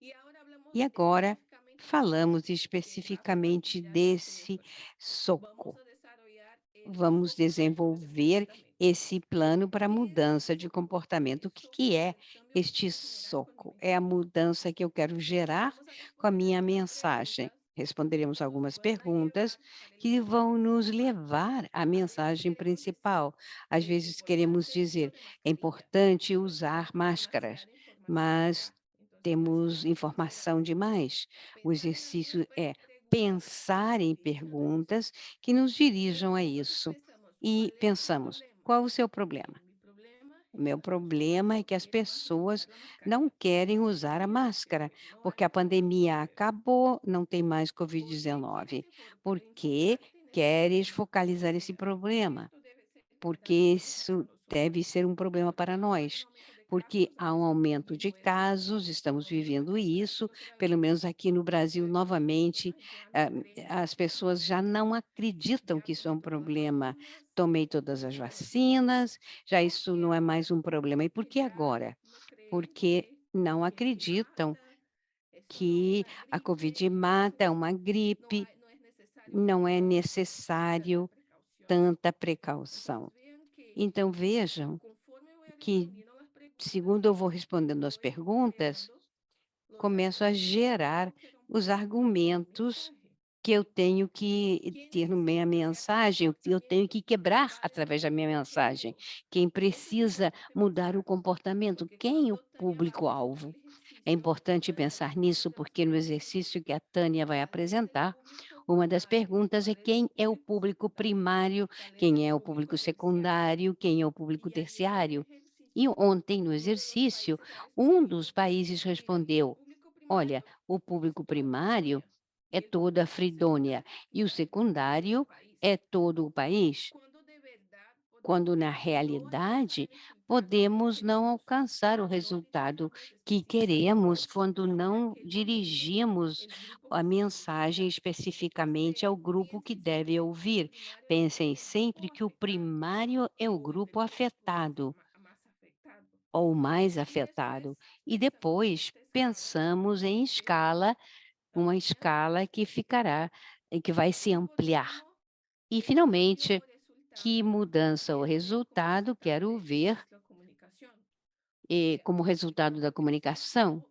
Y ahora hablamos E agora específicamente del falamos soco, que es la especificamente proactividad ante el desse esfuerzo. Vamos soco. a desarrollar el Vamos soco para el cambio de desenvolver comportamiento. esse plano para a ¿Qué es el mudança de soco? comportamento. O El que que soco es é el cambio que este quiero generar con mi soco? É a mensaje. mudança que eu quero gerar Vamos a com a responder minha algunas mensagem. preguntas Responderemos que nos algumas van a perguntas llevar para el que mensaje vão nos principal. levar à A veces mensagem queremos decir, principal. Às es vezes queremos importante el uso dizer, de é mascarilla, importante pero usar tenemos máscaras, demasiada información mas acá. Entonces la temos estrategia es informação demais. O pensar en algunas exercício é preguntas que pensar nos em dirijan a eso. perguntas que nos dirijam a Segundo, pues isso. pensamos, E ¿cuál es mi pensamos: problema? qual o seu problema? Bueno, mi problema O es que meu las personas problema é no que as quieren más pessoas utilizar la não mascarilla querem porque la usar a pandemia máscara, escapó, no porque hay a pandemia COVID-19. acabou, não tem mais ¿Por qué quieres Covid-19. Porque enfocarte en ese queres problema? focalizar esse Decía, problema? esto debe ser Porque verdaderamente para isso nosotros, deve ser um problema porque para vamos a ver un nós, aumento de porque casos, há um aquí estamos aumento de viviendo eso, casos, estamos por lo menos vivendo aquí en Brasil isso, otra pelo vez, menos aqui no Brasil, donde las novamente, personas ya no ah, creen en as esa pessoas já información. não acreditam Ya que isso é tomé um todas las problema. vacunas, Tomei todas as esto no es problema. vacinas, já ¿Por isso qué não é mais ahora? um problema. E por Porque que ya agora? no creen Porque que não la gente acreditam mata, es solo que una a Covid gripe, mata, é entonces uma gripe, no es necesario não é tomar tanta necessário precaución. tanta Entonces precaução. vean que Então vejam conforme voy que, respondiendo a las preguntas, segundo eu vou respondendo às voy perguntas, creando los começo a argumentos que gerar tengo que os romper en mi argumentos mensaje. que eu tenho que ¿Quién ter no minha necesita crear ese mensagem, o que eu tenho comportamiento? que quebrar ¿Cuál es el através da minha público mensagem. objetivo? Quem Eso es precisa importante mudar o pensar, comportamento? porque Quem é o cuando Tania va a presentar público-alvo? el É ejercicio, importante va a pensar desarrollar nisso, esa porque no reflexión. exercício que a Tânia vai ¿Cuál es el apresentar, público Uma das perguntas é quem é o público primário, quem é o público secundário, quem é o público terciário. E ontem, no exercício, um dos países respondeu: olha, o público primário é toda a Fridônia e o secundário é todo o país, quando na realidade podemos não alcançar o resultado que queremos quando não dirigimos a mensagem especificamente ao grupo que deve ouvir. Pensem sempre que o primário é o grupo afetado ou mais afetado, e depois pensamos em escala, uma escala que ficará, que vai se ampliar. E finalmente, que mudança ou resultado quero ver, como resultado da comunicação?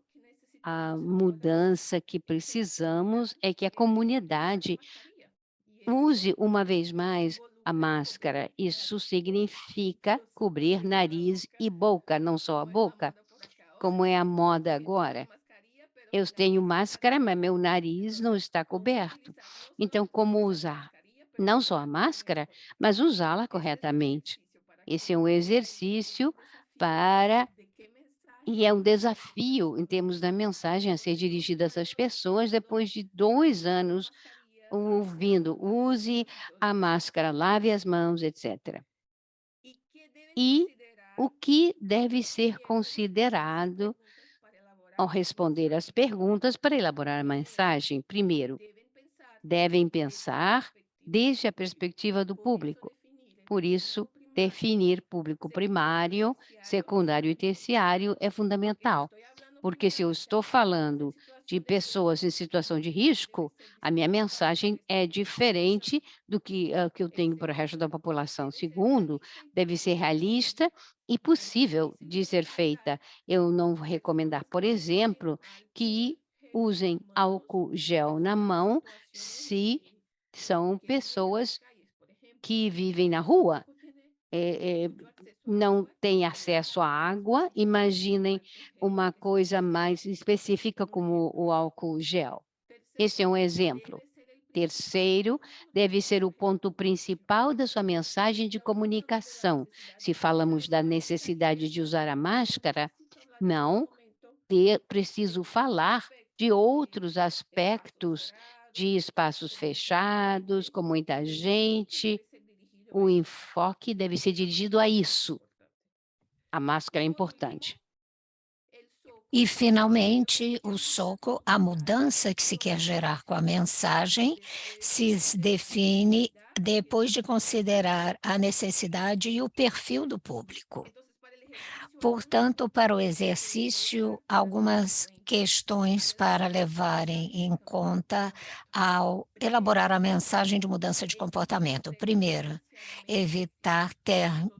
A mudança que precisamos é que a comunidade use uma vez mais a máscara. Isso significa cobrir nariz e boca, não só a boca, como é a moda agora. Eu tenho máscara, mas meu nariz não está coberto. Então, como usar? Não só a máscara, mas usá-la corretamente. Esse é um exercício para e é um desafio em termos da mensagem a ser dirigida a essas pessoas depois de 2 anos ouvindo: "Use a máscara, lave as mãos", etcétera. E o que deve ser considerado ao responder às perguntas para elaborar a mensagem? Primeiro, devem pensar desde a perspectiva do público. Por isso, definir público primário, secundário e terciário é fundamental, porque se eu estou falando de pessoas em situação de risco, a minha mensagem é diferente do que eu tenho para o resto da população. Segundo, deve ser realista e possível de ser feita. Eu não vou recomendar, por exemplo, que usem álcool gel na mão se são pessoas que vivem na rua, eh eh, não têm acesso à água, imaginem uma coisa mais específica como o álcool gel. Esse é um exemplo. Terceiro, deve ser o ponto principal da sua mensagem de comunicação. Se falamos da necessidade de usar a máscara, não preciso falar de outros aspectos de espaços fechados, com muita gente. O enfoque deve ser dirigido a isso. A máscara é importante. E, finalmente, o soco, a mudança que se quer gerar com a mensagem, define depois de considerar a necessidade e o perfil do público. Portanto, para o exercício, algumas questões para levarem em conta ao elaborar a mensagem de mudança de comportamento. Primeiro, evitar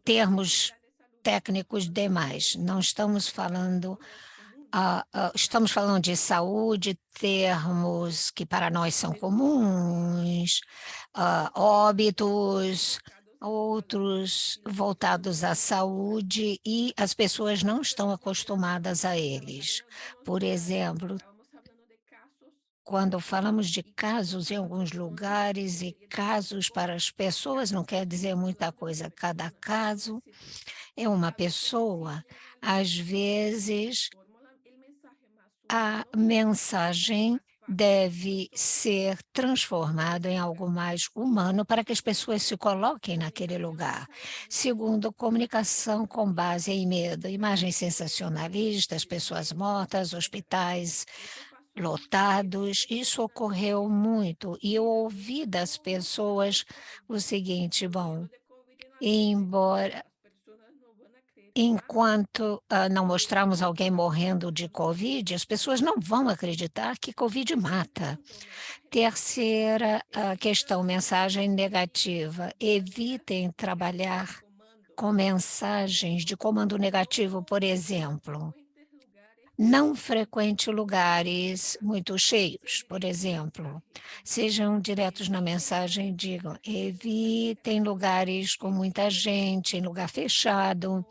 termos técnicos demais. Não estamos falando estamos falando de saúde, termos que para nós são comuns, óbitos, outros voltados à saúde e as pessoas não estão acostumadas a eles. Por exemplo, quando falamos de casos em alguns lugares e casos para as pessoas não quer dizer muita coisa, cada caso é uma pessoa. Às vezes a mensagem deve ser transformada em algo mais humano para que as pessoas se coloquem naquele lugar. Segundo, comunicação com base em medo, imagens sensacionalistas, pessoas mortas, hospitais lotados, isso ocorreu muito e eu ouvi das pessoas o seguinte: bom, embora enquanto, não mostrarmos alguém morrendo de Covid, as pessoas não vão acreditar que Covid mata. Terceira, questão, mensagem negativa. Evitem trabalhar com mensagens de comando negativo, por exemplo. Não frequente lugares muito cheios, por exemplo. Sejam diretos na mensagem, digam: evitem lugares com muita gente, em lugar fechado.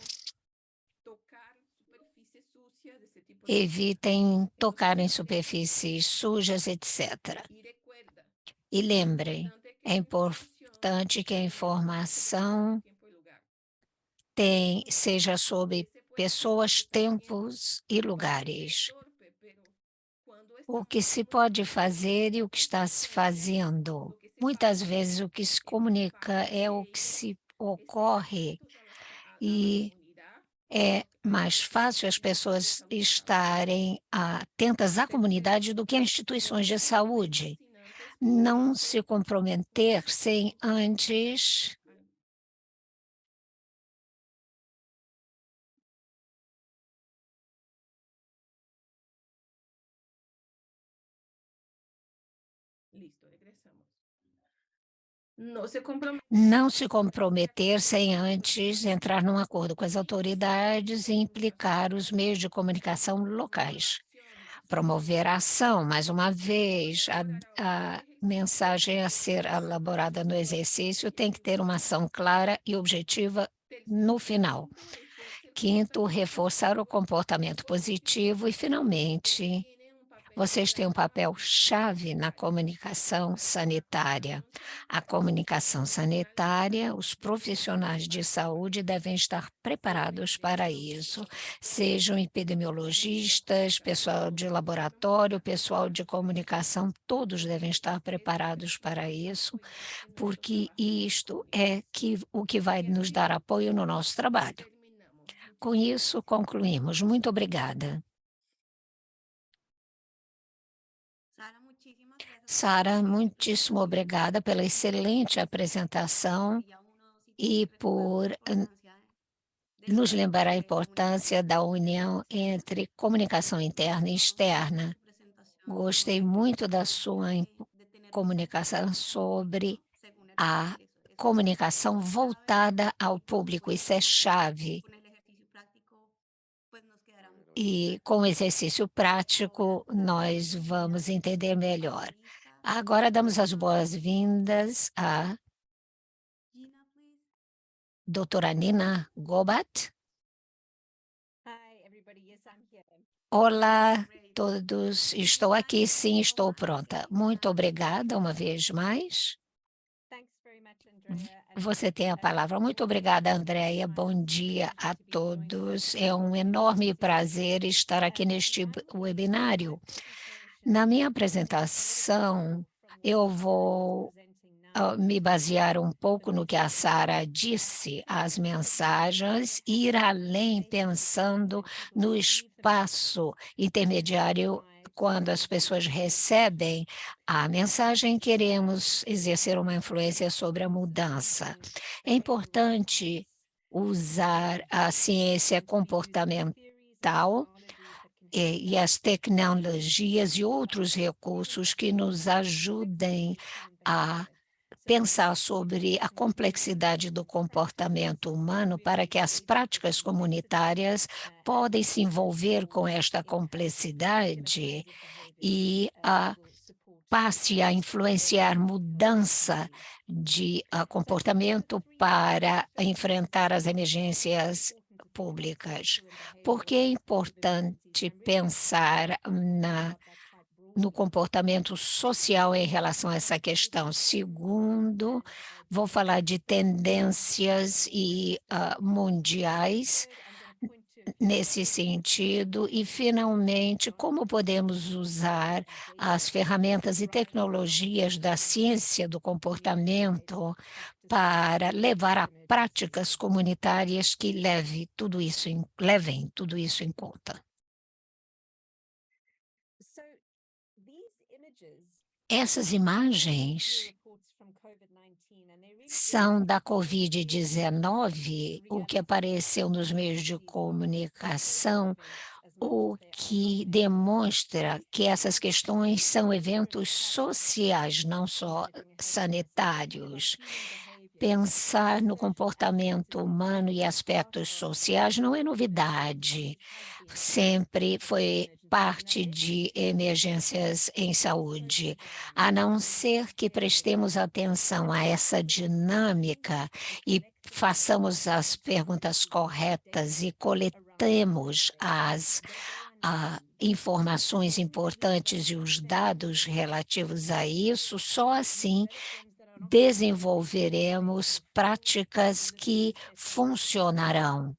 Evitem tocar em superfícies sujas, etc. E lembrem, é importante que a informação seja sobre pessoas, tempos e lugares. O que se pode fazer e o que está se fazendo. Muitas vezes o que se comunica é o que se ocorre e é mais fácil as pessoas estarem atentas à comunidade do que a instituições de saúde. Não se comprometer sem antes Listo, regressamos. não se comprometer sem antes entrar num acordo com as autoridades e implicar os meios de comunicação locais. Promover a ação, mais uma vez, a mensagem a ser elaborada no exercício tem que ter uma ação clara e objetiva no final. Quinto, reforçar o comportamento positivo e, finalmente, vocês têm um papel-chave na comunicação sanitária. A comunicação sanitária, os profissionais de saúde devem estar preparados para isso, sejam epidemiologistas, pessoal de laboratório, pessoal de comunicação, todos devem estar preparados para isso, porque isto é o que vai nos dar apoio no nosso trabalho. Com isso, concluímos. Muito obrigada. Sara, muitíssimo obrigada pela excelente apresentação e por nos lembrar a importância da união entre comunicação interna e externa. Gostei muito da sua comunicação sobre a comunicação voltada ao público, isso é chave. E com o exercício prático, nós vamos entender melhor. Agora damos as boas-vindas à doutora Nina Gobat. Olá, todos. Estou aqui, sim, estou pronta. Muito obrigada uma vez mais. Você tem a palavra. Muito obrigada, Andréia. Bom dia a todos. É um enorme prazer estar aqui neste webinário. Na minha apresentação, eu vou me basear um pouco no que a Sara disse, as mensagens, ir além pensando no espaço intermediário quando as pessoas recebem a mensagem, queremos exercer uma influência sobre a mudança. É importante usar a ciência comportamental e as tecnologias e outros recursos que nos ajudem a pensar sobre a complexidade do comportamento humano para que as práticas comunitárias podem se envolver com esta complexidade e passe a influenciar mudança de comportamento para enfrentar as emergências públicas. Por que é importante pensar no comportamento social em relação a essa questão? Segundo, vou falar de tendências mundiais nesse sentido e, finalmente, como podemos usar as ferramentas e tecnologias da ciência do comportamento para levar a práticas comunitárias que levem tudo isso em conta. Essas imagens são da Covid-19, o que apareceu nos meios de comunicação, o que demonstra que essas questões são eventos sociais, não só sanitários. Pensar no comportamento humano e aspectos sociais não é novidade, sempre foi parte de emergências em saúde, a não ser que prestemos atenção a essa dinâmica e façamos as perguntas corretas e coletemos as informações importantes e os dados relativos a isso, só assim desenvolveremos práticas que funcionarão.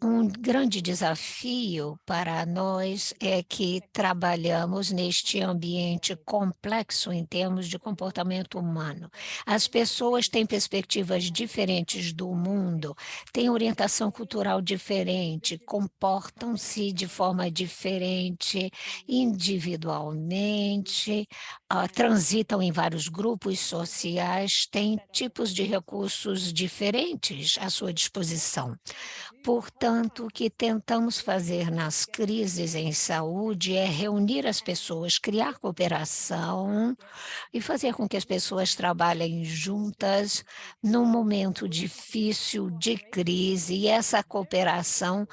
Um grande desafio para nós é que trabalhamos neste ambiente complexo em termos de comportamento humano. As pessoas têm perspectivas diferentes do mundo, têm orientação cultural diferente, comportam-se de forma diferente, individualmente, transitam em vários grupos sociais, têm tipos de recursos diferentes à sua disposição. Portanto, o que tentamos fazer nas crises em saúde é reunir as pessoas, criar cooperação e fazer com que as pessoas trabalhem juntas num momento difícil de crise. E essa cooperação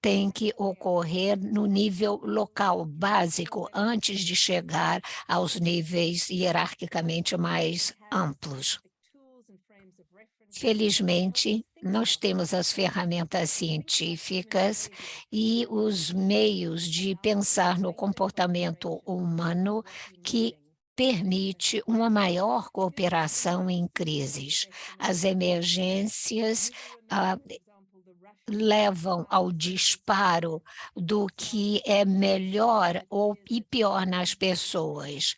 tem que ocorrer no nível local, básico, antes de chegar aos níveis hierarquicamente mais amplos. Felizmente, nós temos as ferramentas científicas e os meios de pensar no comportamento humano que permite uma maior cooperação em crises. As emergências levam ao disparo do que é melhor e pior nas pessoas.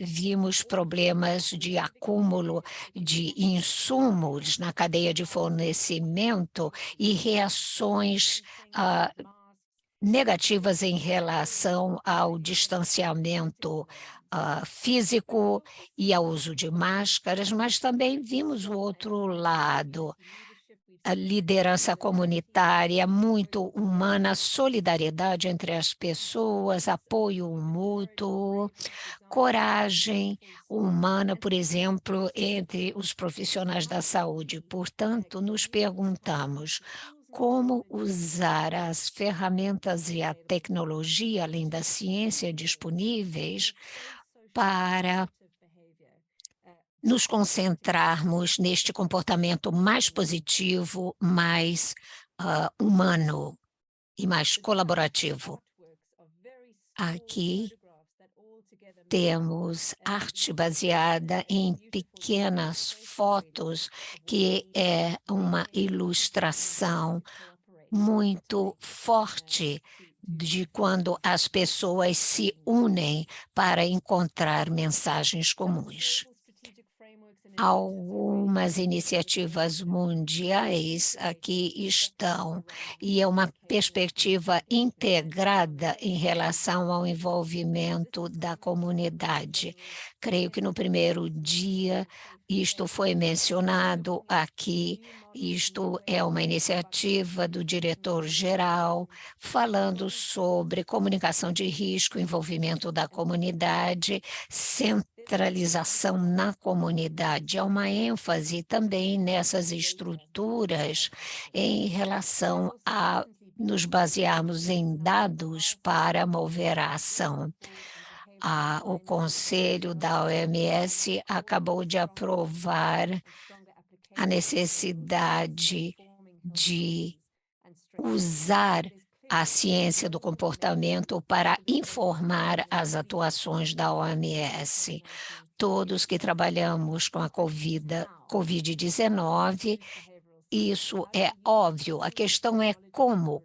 Vimos problemas de acúmulo de insumos na cadeia de fornecimento e reações negativas em relação ao distanciamento físico e ao uso de máscaras, mas também vimos o outro lado, a liderança comunitária muito humana, solidariedade entre as pessoas, apoio mútuo, coragem humana, por exemplo, entre os profissionais da saúde. Portanto, nos perguntamos como usar as ferramentas e a tecnologia, além da ciência disponíveis, para nos concentrarmos neste comportamento mais positivo, mais humano e mais colaborativo. Aqui temos arte baseada em pequenas fotos, que é uma ilustração muito forte de quando as pessoas se unem para encontrar mensagens comuns. Algumas iniciativas mundiais aqui estão, e é uma perspectiva integrada em relação ao envolvimento da comunidade. Creio que no primeiro dia isto foi mencionado aqui. Isto é uma iniciativa do diretor-geral falando sobre comunicação de risco, envolvimento da comunidade, centralização na comunidade. Há uma ênfase também nessas estruturas em relação a nos basearmos em dados para mover a ação. O Conselho da OMS acabou de aprovar a necessidade de usar a ciência do comportamento para informar as atuações da OMS. Todos que trabalhamos com a Covid-19, isso é óbvio. A questão é como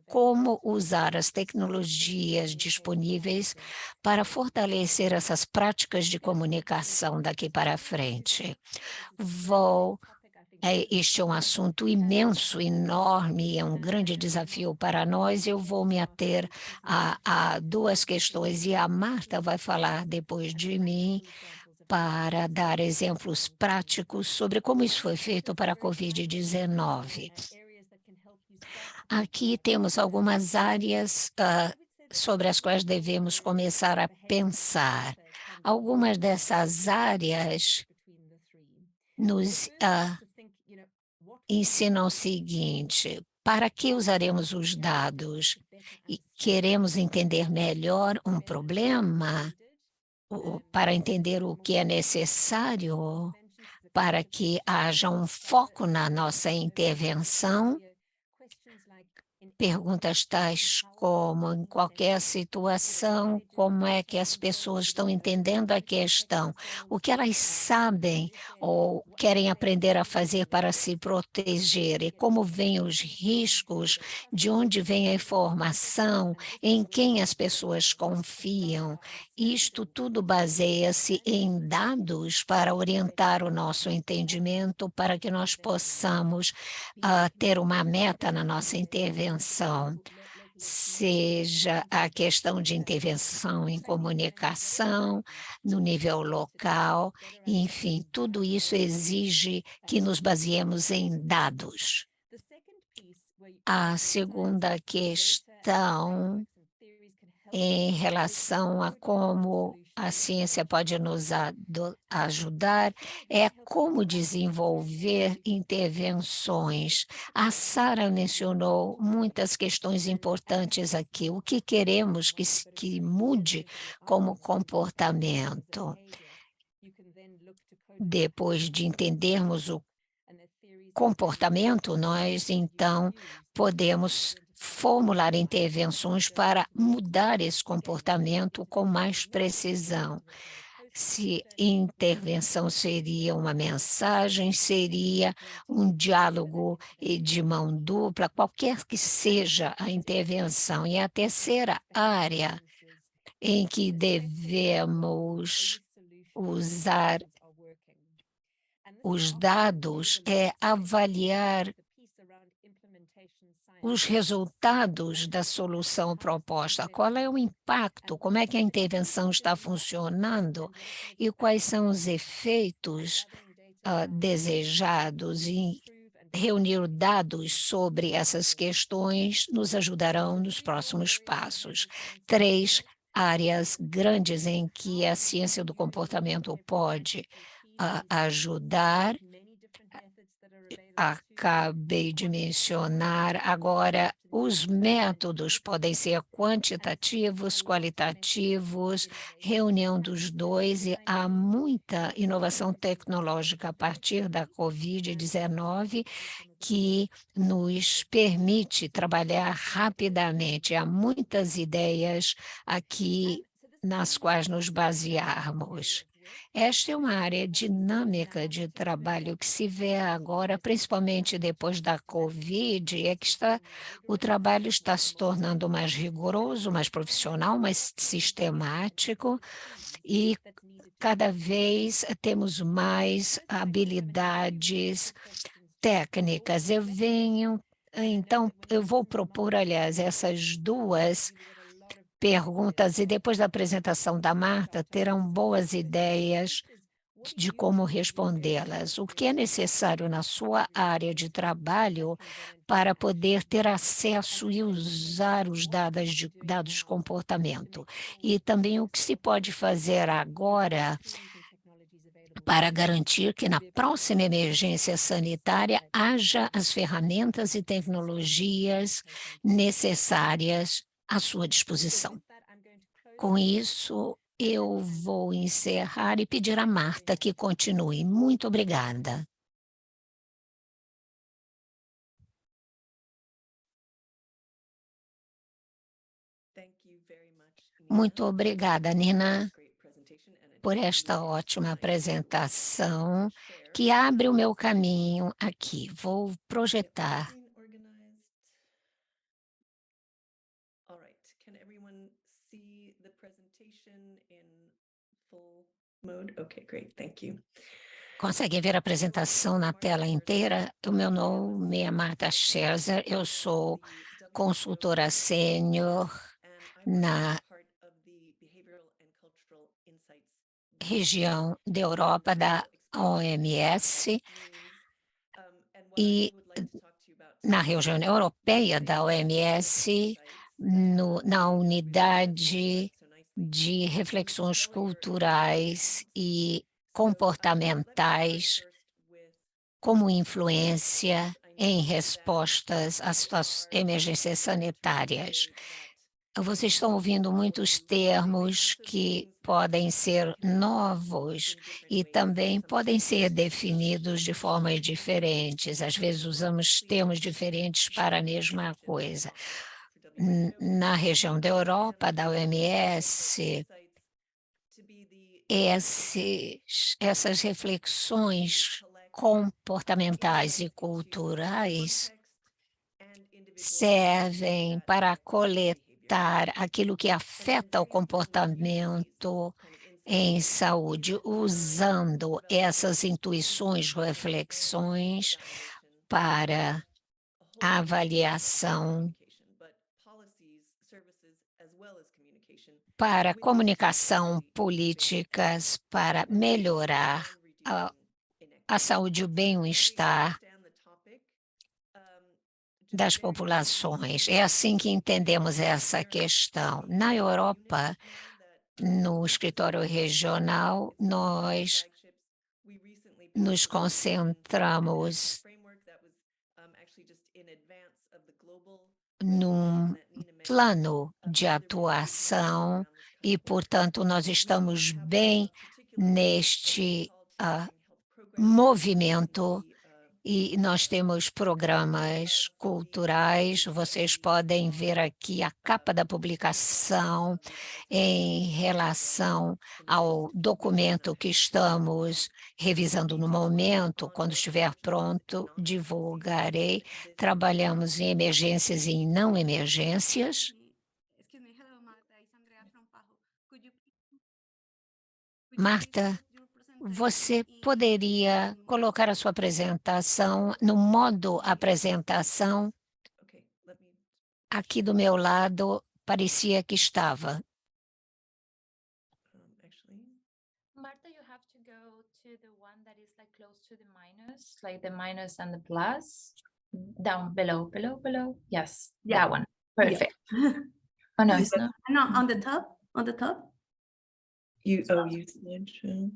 usar as tecnologias disponíveis para fortalecer essas práticas de comunicação daqui para frente. Este é um assunto imenso, enorme, é um grande desafio para nós. Eu vou me ater a duas questões e a Marta vai falar depois de mim para dar exemplos práticos sobre como isso foi feito para a Covid-19. Aqui temos algumas áreas sobre as quais devemos começar a pensar. Algumas dessas áreas nos ensinam o seguinte: para que usaremos os dados? E queremos entender melhor um problema? Para entender o que é necessário para que haja um foco na nossa intervenção? perguntas tais como, em qualquer situação, como é que as pessoas estão entendendo a questão, o que elas sabem ou querem aprender a fazer para se proteger e como vêm os riscos, de onde vem a informação, em quem as pessoas confiam. Isto tudo baseia-se em dados para orientar o nosso entendimento, para que nós possamos ter uma meta na nossa intervenção, seja a questão de intervenção em comunicação, no nível local, enfim, tudo isso exige que nos baseemos em dados. A segunda questão em relação a como a ciência pode nos ajudar é como desenvolver intervenções. A Sara mencionou muitas questões importantes aqui. O que queremos que mude como comportamento? Depois de entendermos o comportamento, nós então podemos formular intervenções para mudar esse comportamento com mais precisão. Se intervenção seria uma mensagem, seria um diálogo de mão dupla, qualquer que seja a intervenção. E a terceira área em que devemos usar os dados é avaliar os resultados da solução proposta, qual é o impacto, como é que a intervenção está funcionando e quais são os efeitos desejados, e reunir dados sobre essas questões nos ajudarão nos próximos passos. 3 áreas grandes em que a ciência do comportamento pode ajudar. Acabei de mencionar, agora os métodos podem ser quantitativos, qualitativos, reunião dos dois, e há muita inovação tecnológica a partir da Covid-19 que nos permite trabalhar rapidamente. Há muitas ideias aqui nas quais nos basearmos. Esta é uma área dinâmica de trabalho que se vê agora, principalmente depois da Covid, é que o trabalho está se tornando mais rigoroso, mais profissional, mais sistemático, e cada vez temos mais habilidades técnicas. Então, eu vou propor, aliás, essas duas perguntas, e depois da apresentação da Marta, terão boas ideias de como respondê-las. O que é necessário na sua área de trabalho para poder ter acesso e usar os dados de comportamento? E também o que se pode fazer agora para garantir que na próxima emergência sanitária haja as ferramentas e tecnologias necessárias à sua disposição. Com isso, eu vou encerrar e pedir a Marta que continue. Muito obrigada. Muito obrigada, Nina, por esta ótima apresentação que abre o meu caminho aqui. Vou projetar. Consegue ver a apresentação na tela inteira? O meu nome é Marta Scherzer, eu sou consultora sênior na região da Europa da OMS e na região europeia da OMS, na unidade de reflexões culturais e comportamentais como influência em respostas às emergências sanitárias. Vocês estão ouvindo muitos termos que podem ser novos e também podem ser definidos de formas diferentes. Às vezes usamos termos diferentes para a mesma coisa. Na região da Europa, da OMS, essas reflexões comportamentais e culturais servem para coletar aquilo que afeta o comportamento em saúde, usando essas intuições, reflexões para avaliação, para comunicação, políticas, para melhorar a saúde e o bem-estar das populações. É assim que entendemos essa questão. Na Europa, no escritório regional, nós nos concentramos num plano de atuação e, portanto, nós estamos bem neste movimento e nós temos programas culturais. Vocês podem ver aqui a capa da publicação em relação ao documento que estamos revisando no momento. Quando estiver pronto, divulgarei. Trabalhamos em emergências e em não emergências. Excuse me, hello, Marta. It's Andrea from Pajo. Could you Marta, você poderia colocar a sua apresentação no modo apresentação? Aqui do meu lado, parecia que estava. Marta, you have to go to the one that is like close to the minus, like the minus and the plus. Down, below. Yes, Yeah. that one. Perfect. Oh, no, it's not. No, on the top. You slideshow.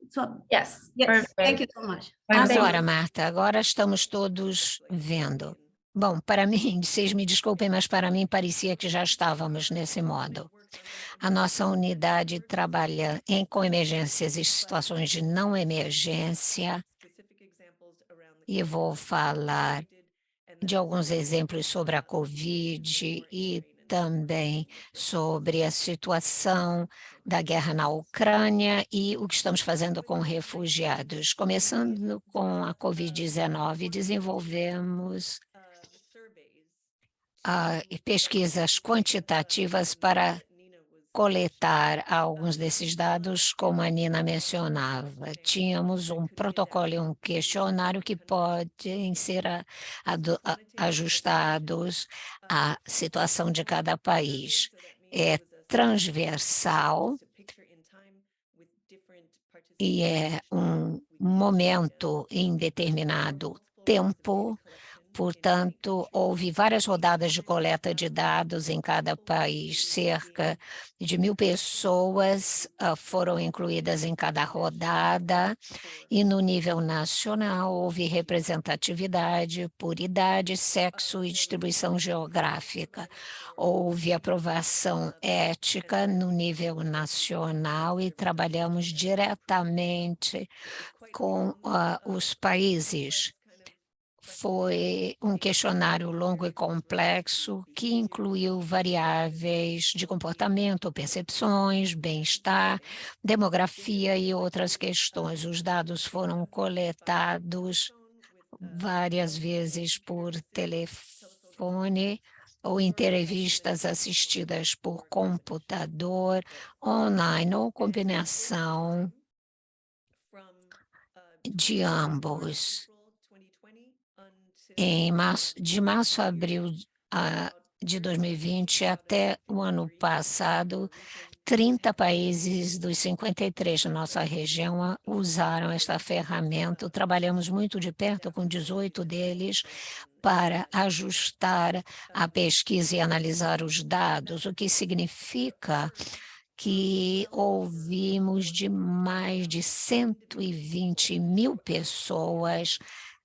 So, Yes, yes, perfect. thank you so much. Agora, Marta, agora estamos todos vendo. Bom, para mim, vocês me desculpem, mas para mim parecia que já estávamos nesse modo. A nossa unidade trabalha com emergências e situações de não emergência, e vou falar de alguns exemplos sobre a Covid e também sobre a situação da guerra na Ucrânia e o que estamos fazendo com refugiados. Começando com a Covid-19, desenvolvemos pesquisas quantitativas para coletar alguns desses dados, como a Nina mencionava. Tínhamos um protocolo e um questionário que podem ser ajustados à situação de cada país. É transversal e é um momento em determinado tempo. Portanto, houve várias rodadas de coleta de dados em cada país. Cerca de 1.000 pessoas foram incluídas em cada rodada. E no nível nacional, houve representatividade por idade, sexo e distribuição geográfica. Houve aprovação ética no nível nacional e trabalhamos diretamente com os países. Foi um questionário longo e complexo que incluiu variáveis de comportamento, percepções, bem-estar, demografia e outras questões. Os dados foram coletados várias vezes por telefone ou entrevistas assistidas por computador, online ou combinação de ambos. De março a abril de 2020 até o ano passado, 30 países dos 53 da nossa região usaram esta ferramenta. Trabalhamos muito de perto com 18 deles para ajustar a pesquisa e analisar os dados, o que significa que ouvimos de mais de 120.000 pessoas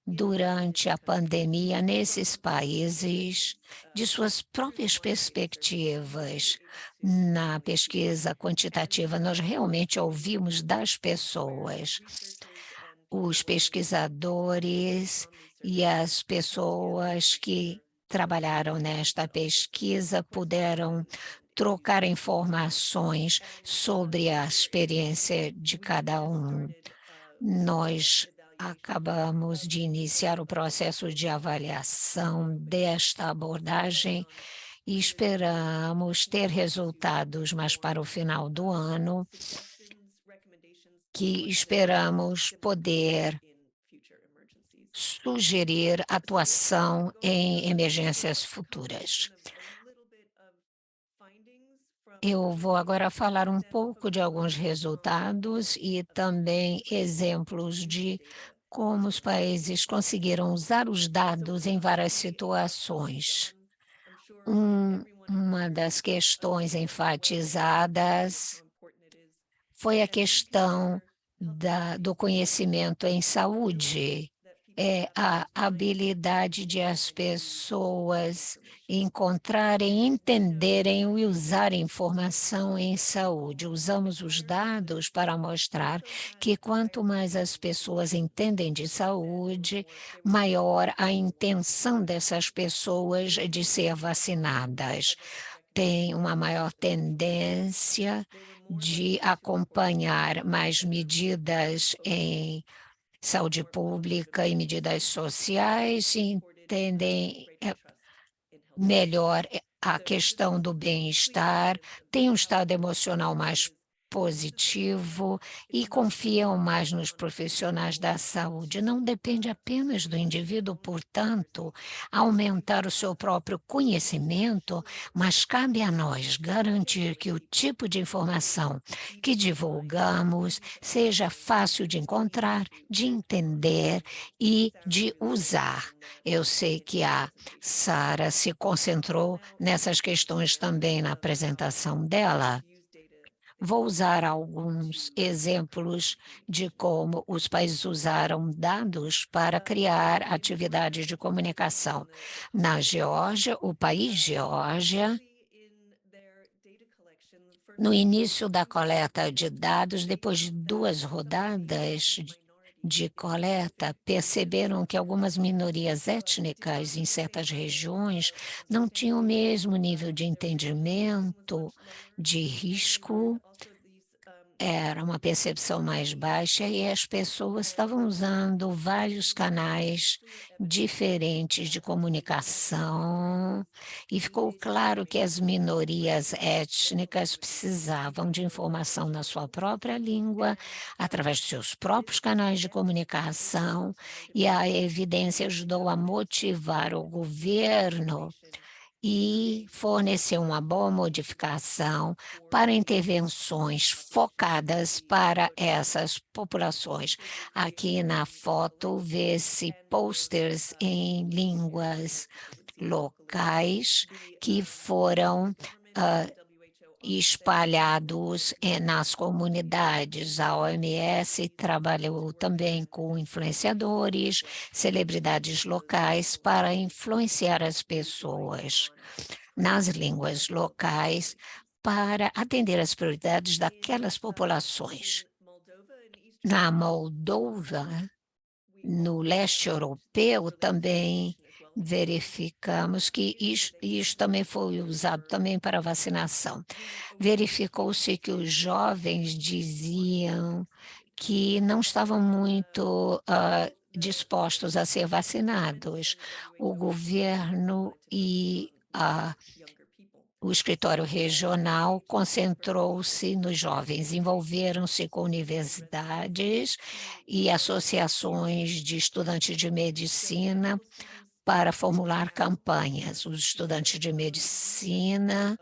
durante a pandemia nesses países, de suas próprias perspectivas. Na pesquisa quantitativa, nós realmente ouvimos das pessoas. Os pesquisadores e as pessoas que trabalharam nesta pesquisa puderam trocar informações sobre a experiência de cada um. Nós acabamos de iniciar o processo de avaliação desta abordagem e esperamos ter resultados mais para o final do ano, que esperamos poder sugerir atuação em emergências futuras. Eu vou agora falar um pouco de alguns resultados e também exemplos de como os países conseguiram usar os dados em várias situações. Uma das questões enfatizadas foi a questão do conhecimento em saúde. É a habilidade de as pessoas encontrarem, entenderem e usarem informação em saúde. Usamos os dados para mostrar que quanto mais as pessoas entendem de saúde, maior a intenção dessas pessoas de ser vacinadas. Tem uma maior tendência de acompanhar mais medidas em saúde pública e medidas sociais, entendem melhor a questão do bem-estar, têm um estado emocional mais positivo e confiam mais nos profissionais da saúde. Não depende apenas do indivíduo, portanto, aumentar o seu próprio conhecimento, mas cabe a nós garantir que o tipo de informação que divulgamos seja fácil de encontrar, de entender e de usar. Eu sei que a Sara se concentrou nessas questões também na apresentação dela. Vou usar alguns exemplos de como os países usaram dados para criar atividades de comunicação. Na Geórgia, o país Geórgia, no início da coleta de dados, depois de 2 rodadas de coleta, perceberam que algumas minorias étnicas em certas regiões não tinham o mesmo nível de entendimento de risco, era uma percepção mais baixa e as pessoas estavam usando vários canais diferentes de comunicação e ficou claro que as minorias étnicas precisavam de informação na sua própria língua, através de seus próprios canais de comunicação, e a evidência ajudou a motivar o governo e fornecer uma boa modificação para intervenções focadas para essas populações. Aqui na foto vê-se posters em línguas locais que foram espalhados nas comunidades. A OMS trabalhou também com influenciadores, celebridades locais para influenciar as pessoas nas línguas locais para atender às prioridades daquelas populações. Na Moldova, no leste europeu, também verificamos que isso também foi usado também para vacinação. Verificou-se que os jovens diziam que não estavam muito dispostos a ser vacinados. O governo e o escritório regional concentrou-se nos jovens, envolveram-se com universidades e associações de estudantes de medicina para formular campanhas. Os estudantes de medicina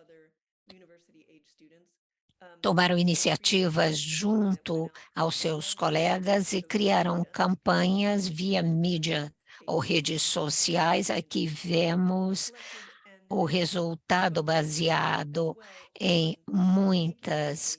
tomaram iniciativas junto aos seus colegas e criaram campanhas via mídia ou redes sociais. Aqui vemos o resultado baseado em muitas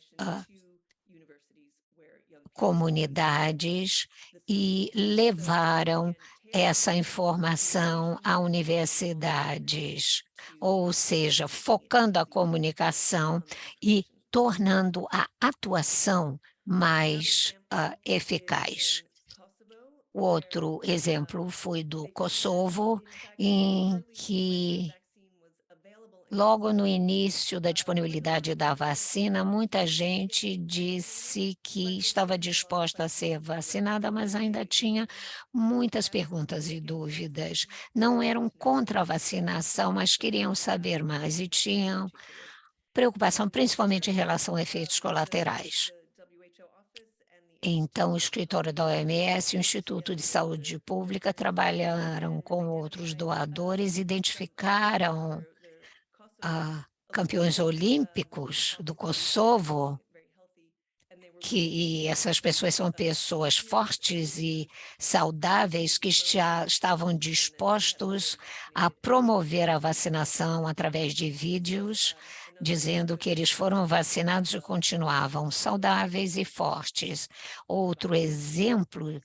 comunidades e levaram essa informação a universidades, ou seja, focando a comunicação e tornando a atuação mais eficaz. O outro exemplo foi do Kosovo, em que logo no início da disponibilidade da vacina, muita gente disse que estava disposta a ser vacinada, mas ainda tinha muitas perguntas e dúvidas. Não eram contra a vacinação, mas queriam saber mais e tinham preocupação principalmente em relação a efeitos colaterais. Então, o escritório da OMS e o Instituto de Saúde Pública trabalharam com outros doadores, identificaram campeões olímpicos do Kosovo, que essas pessoas são pessoas fortes e saudáveis que já estavam dispostos a promover a vacinação através de vídeos, dizendo que eles foram vacinados e continuavam saudáveis e fortes. Outro exemplo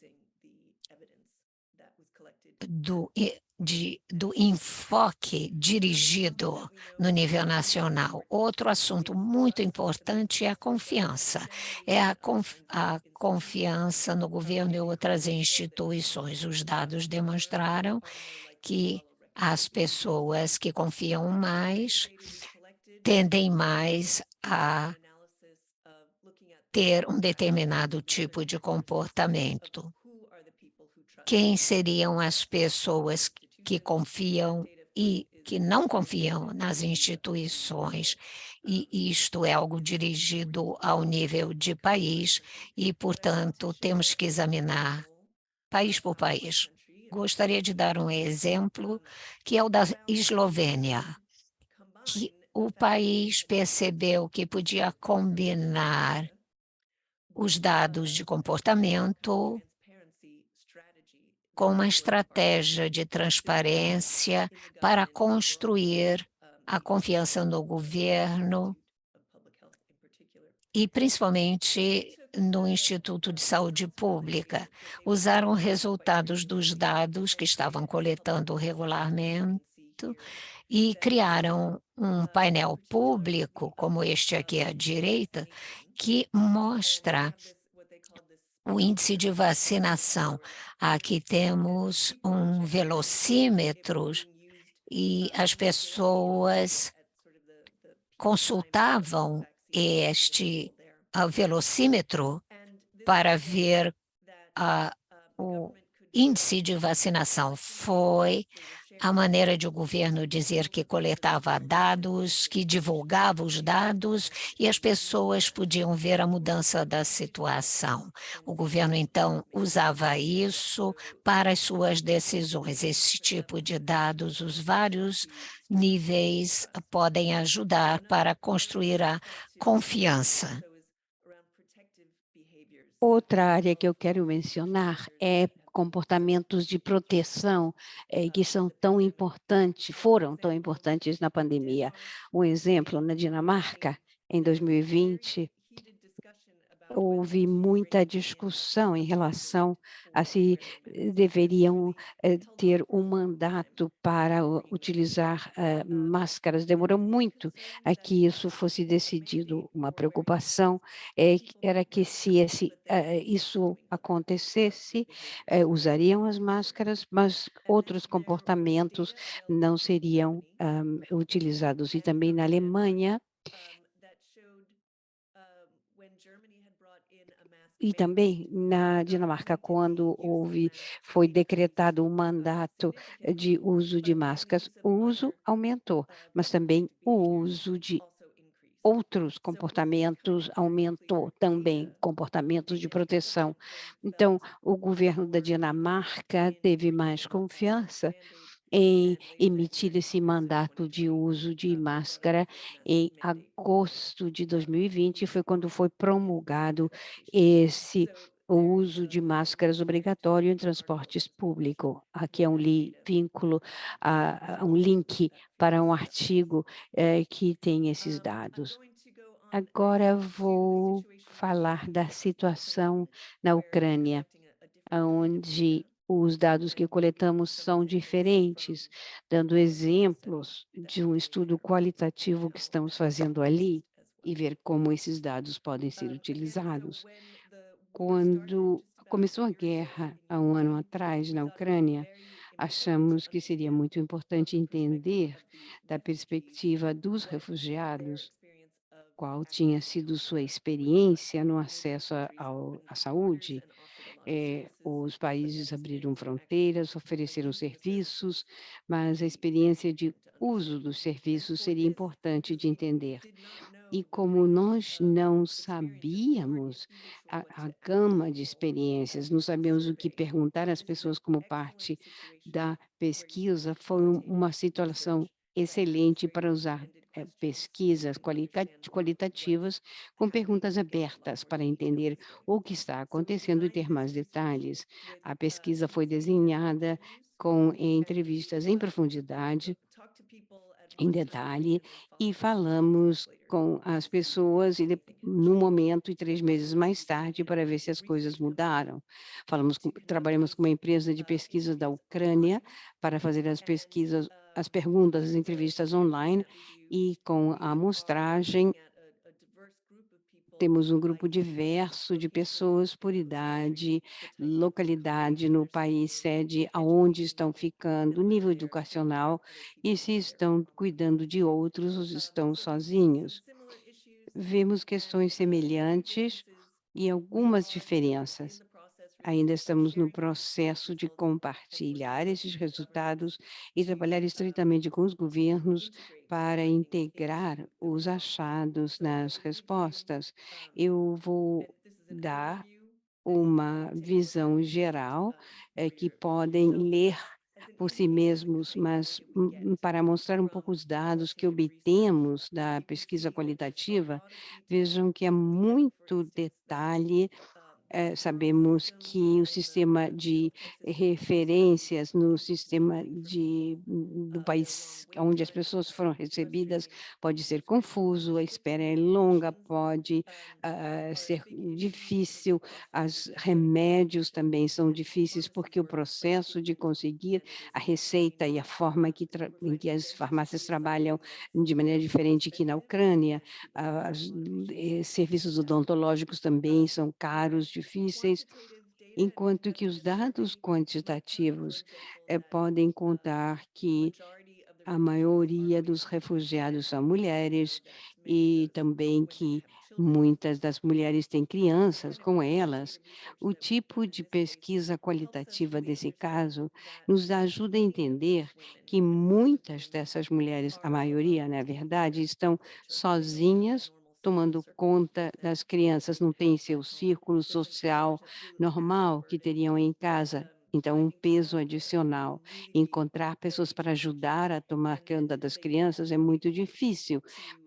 do enfoque dirigido no nível nacional. Outro assunto muito importante é a confiança. É a confiança no governo e outras instituições. Os dados demonstraram que as pessoas que confiam mais tendem mais a ter um determinado tipo de comportamento. Quem seriam as pessoas que confiam e que não confiam nas instituições? E isto é algo dirigido ao nível de país e, portanto, temos que examinar país por país. Gostaria de dar um exemplo, que é o da Eslovênia, que o país percebeu que podia combinar os dados de comportamento com uma estratégia de transparência para construir a confiança no governo e principalmente no Instituto de Saúde Pública. Usaram resultados dos dados que estavam coletando regularmente e criaram um painel público, como este aqui à direita, que mostra o índice de vacinação. Aqui temos um velocímetro e as pessoas consultavam este velocímetro para ver o índice de vacinação. Foi a maneira de o governo dizer que coletava dados, que divulgava os dados e as pessoas podiam ver a mudança da situação. O governo, então, usava isso para as suas decisões. Esse tipo de dados, os vários níveis podem ajudar para construir a confiança. Outra área que eu quero mencionar é comportamentos de proteção que são tão importantes, foram tão importantes na pandemia. Um exemplo, na Dinamarca, em 2020, houve muita discussão em relação a se deveriam ter um mandato para utilizar máscaras. Demorou muito a que isso fosse decidido. Uma preocupação era que se isso acontecesse, usariam as máscaras, mas outros comportamentos não seriam utilizados. E também na Alemanha, e também na Dinamarca, quando foi decretado um mandato de uso de máscaras, o uso aumentou, mas também o uso de outros comportamentos aumentou também, comportamentos de proteção. Então, o governo da Dinamarca teve mais confiança em emitir esse mandato de uso de máscara em agosto de 2020, foi quando foi promulgado o uso de máscaras obrigatório em transportes públicos. Aqui é um vínculo, um link para um artigo que tem esses dados. Agora vou falar da situação na Ucrânia, onde os dados que coletamos são diferentes, dando exemplos de um estudo qualitativo que estamos fazendo ali e ver como esses dados podem ser utilizados. Quando começou a guerra há um ano atrás na Ucrânia, achamos que seria muito importante entender da perspectiva dos refugiados qual tinha sido sua experiência no acesso à saúde. Os países abriram fronteiras, ofereceram serviços, mas a experiência de uso dos serviços seria importante de entender. E como nós não sabíamos a gama de experiências, não sabíamos o que perguntar às pessoas como parte da pesquisa, foi uma situação excelente para usar pesquisas qualitativas com perguntas abertas para entender o que está acontecendo e ter mais detalhes. A pesquisa foi desenhada com entrevistas em profundidade, em detalhe, e falamos com as pessoas no momento e 3 meses mais tarde para ver se as coisas mudaram. Trabalhamos com uma empresa de pesquisa da Ucrânia para fazer as perguntas, as entrevistas online, e com a amostragem temos um grupo diverso de pessoas por idade, localidade no país sede, aonde estão ficando, nível educacional e se estão cuidando de outros ou estão sozinhos. Vemos questões semelhantes e algumas diferenças. Ainda estamos no processo de compartilhar esses resultados e trabalhar estreitamente com os governos para integrar os achados nas respostas. Eu vou dar uma visão geral, que podem ler por si mesmos, mas para mostrar um pouco os dados que obtemos da pesquisa qualitativa, vejam que há muito detalhe. Sabemos que o sistema de referências no sistema do país onde as pessoas foram recebidas pode ser confuso, a espera é longa, pode ser difícil, os remédios também são difíceis, porque o processo de conseguir a receita e a forma em que as farmácias trabalham de maneira diferente que na Ucrânia, serviços odontológicos também são caros, difíceis, enquanto que os dados quantitativos podem contar que a maioria dos refugiados são mulheres e também que muitas das mulheres têm crianças com elas. O tipo de pesquisa qualitativa desse caso nos ajuda a entender que muitas dessas mulheres, a maioria, na verdade, estão sozinhas tomando conta das crianças, não têm seu círculo social normal que teriam em casa. Então, um peso adicional. Encontrar pessoas para ajudar a tomar conta das crianças é muito difícil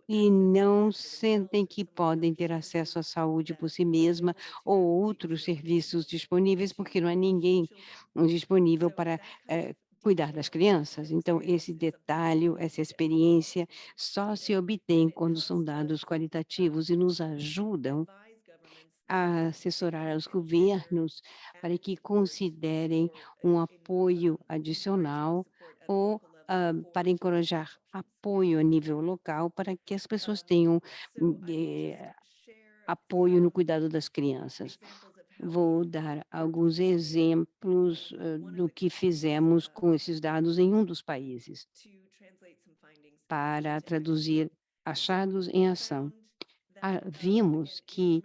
e não sentem que podem ter acesso à saúde por si mesma ou outros serviços disponíveis, porque não há ninguém disponível para cuidar das crianças. Então, esse detalhe, essa experiência, só se obtém quando são dados qualitativos e nos ajudam a assessorar os governos para que considerem um apoio adicional ou para encorajar apoio a nível local para que as pessoas tenham apoio no cuidado das crianças. Vou dar alguns exemplos do que fizemos com esses dados em um dos países para traduzir achados em ação. Vimos que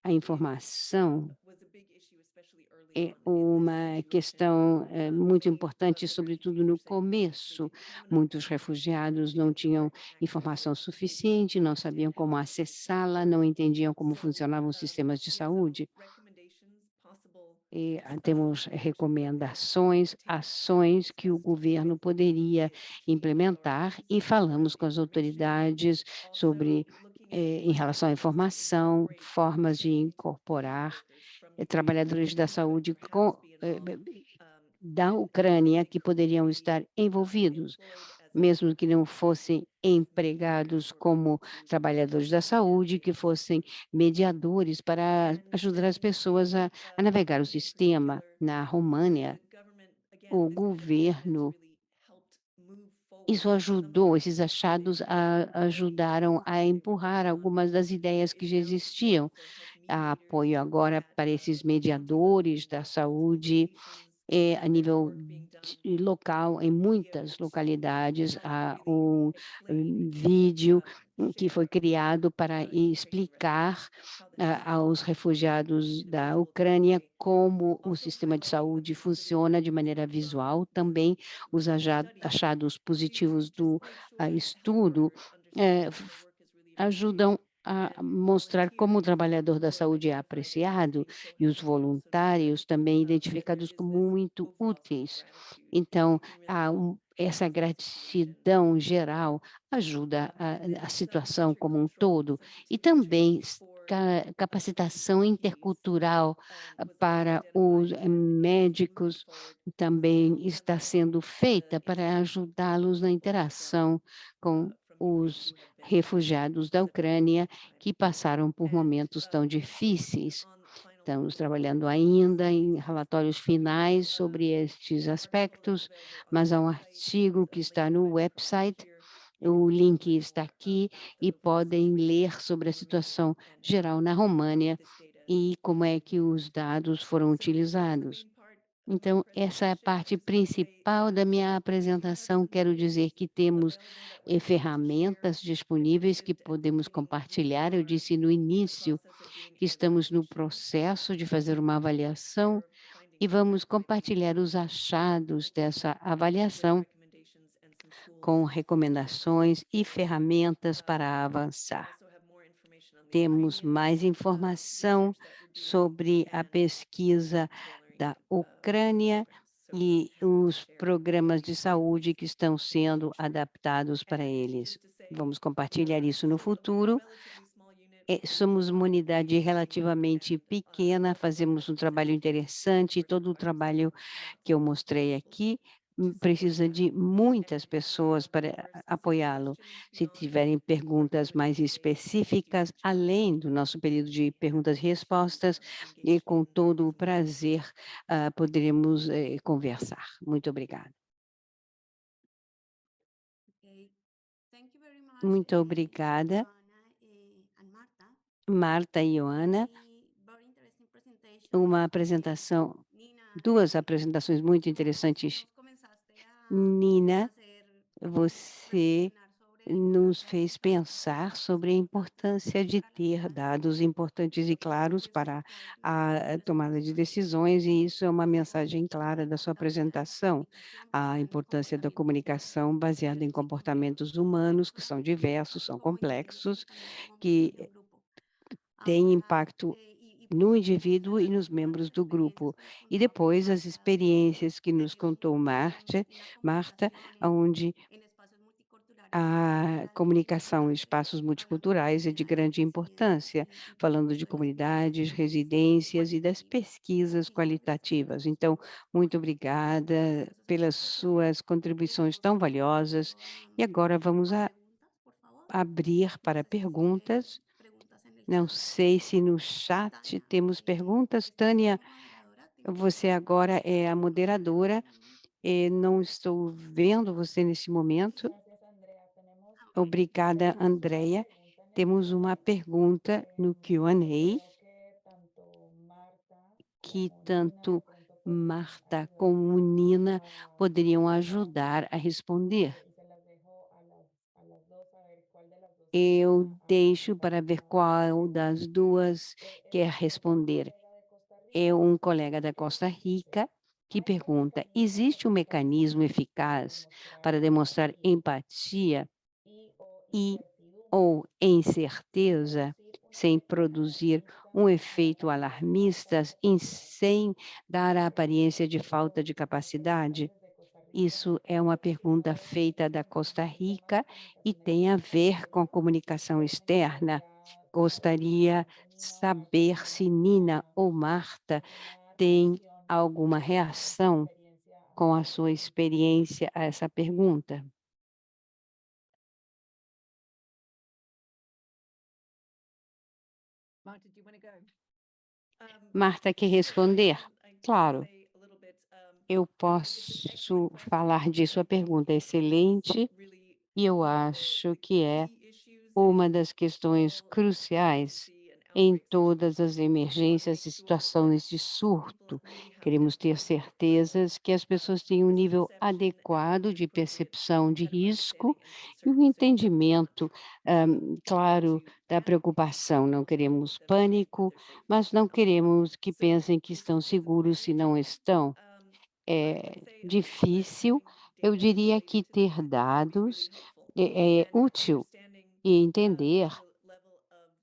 a informação é uma questão muito importante, sobretudo no começo. Muitos refugiados não tinham informação suficiente, não sabiam como acessá-la, não entendiam como funcionavam os sistemas de saúde. E temos recomendações, ações que o governo poderia implementar e falamos com as autoridades sobre, em relação à informação, formas de incorporar trabalhadores da saúde da Ucrânia que poderiam estar envolvidos. mesmo que não fossem empregados como trabalhadores da saúde, que fossem mediadores para ajudar as pessoas a navegar o sistema. Na România, o governo, isso ajudou, esses achados ajudaram a empurrar algumas das ideias que já existiam. Há apoio agora para esses mediadores da saúde, a nível local, em muitas localidades, há vídeo que foi criado para explicar aos refugiados da Ucrânia como o sistema de saúde funciona de maneira visual. Também os achados positivos do estudo ajudam a mostrar como o trabalhador da saúde é apreciado e os voluntários também identificados como muito úteis. Então, essa gratidão geral ajuda a situação como um todo e também capacitação intercultural para os médicos também está sendo feita para ajudá-los na interação com os refugiados da Ucrânia que passaram por momentos tão difíceis. Estamos trabalhando ainda em relatórios finais sobre estes aspectos, mas há um artigo que está no website, o link está aqui e podem ler sobre a situação geral na România e como é que os dados foram utilizados. Então, essa é a parte principal da minha apresentação. Quero dizer que temos ferramentas disponíveis que podemos compartilhar. Eu disse no início que estamos no processo de fazer uma avaliação e vamos compartilhar os achados dessa avaliação com recomendações e ferramentas para avançar. Temos mais informação sobre a pesquisa da Ucrânia e os programas de saúde que estão sendo adaptados para eles. Vamos compartilhar isso no futuro. Somos uma unidade relativamente pequena, fazemos um trabalho interessante, e todo o trabalho que eu mostrei aqui precisa de muitas pessoas para apoiá-lo. Se tiverem perguntas mais específicas, além do nosso período de perguntas e respostas, e com todo o prazer poderemos conversar. Muito obrigada. Okay. Thank you very much, Muito obrigada, Joanna, and Marta. Marta e Ioana. Very interesting presentation. Uma apresentação, duas apresentações muito interessantes. Nina, você nos fez pensar sobre a importância de ter dados importantes e claros para a tomada de decisões, e isso é uma mensagem clara da sua apresentação, a importância da comunicação baseada em comportamentos humanos, que são diversos, são complexos, que têm impacto no indivíduo e nos membros do grupo. E depois as experiências que nos contou Marta, onde a comunicação em espaços multiculturais é de grande importância, falando de comunidades, residências e das pesquisas qualitativas. Então, muito obrigada pelas suas contribuições tão valiosas. E agora vamos abrir para perguntas. Não sei se no chat temos perguntas. Tânia, você agora é a moderadora. Não estou vendo você nesse momento. Obrigada, Andréia. Temos uma pergunta no Q&A que tanto Marta como Nina poderiam ajudar a responder. Eu deixo para ver qual das duas quer responder. É um colega da Costa Rica que pergunta: existe um mecanismo eficaz para demonstrar empatia e ou incerteza sem produzir um efeito alarmista e sem dar a aparência de falta de capacidade? Isso é uma pergunta feita da Costa Rica e tem a ver com comunicação externa. Gostaria de saber se Nina ou Marta têm alguma reação com a sua experiência a essa pergunta. Marta quer responder? Claro, eu posso falar disso. A pergunta é excelente e eu acho que é uma das questões cruciais em todas as emergências e situações de surto. Queremos ter certezas que as pessoas têm um nível adequado de percepção de risco e um entendimento, claro, da preocupação. Não queremos pânico, mas não queremos que pensem que estão seguros se não estão. É difícil, eu diria que ter dados é útil e entender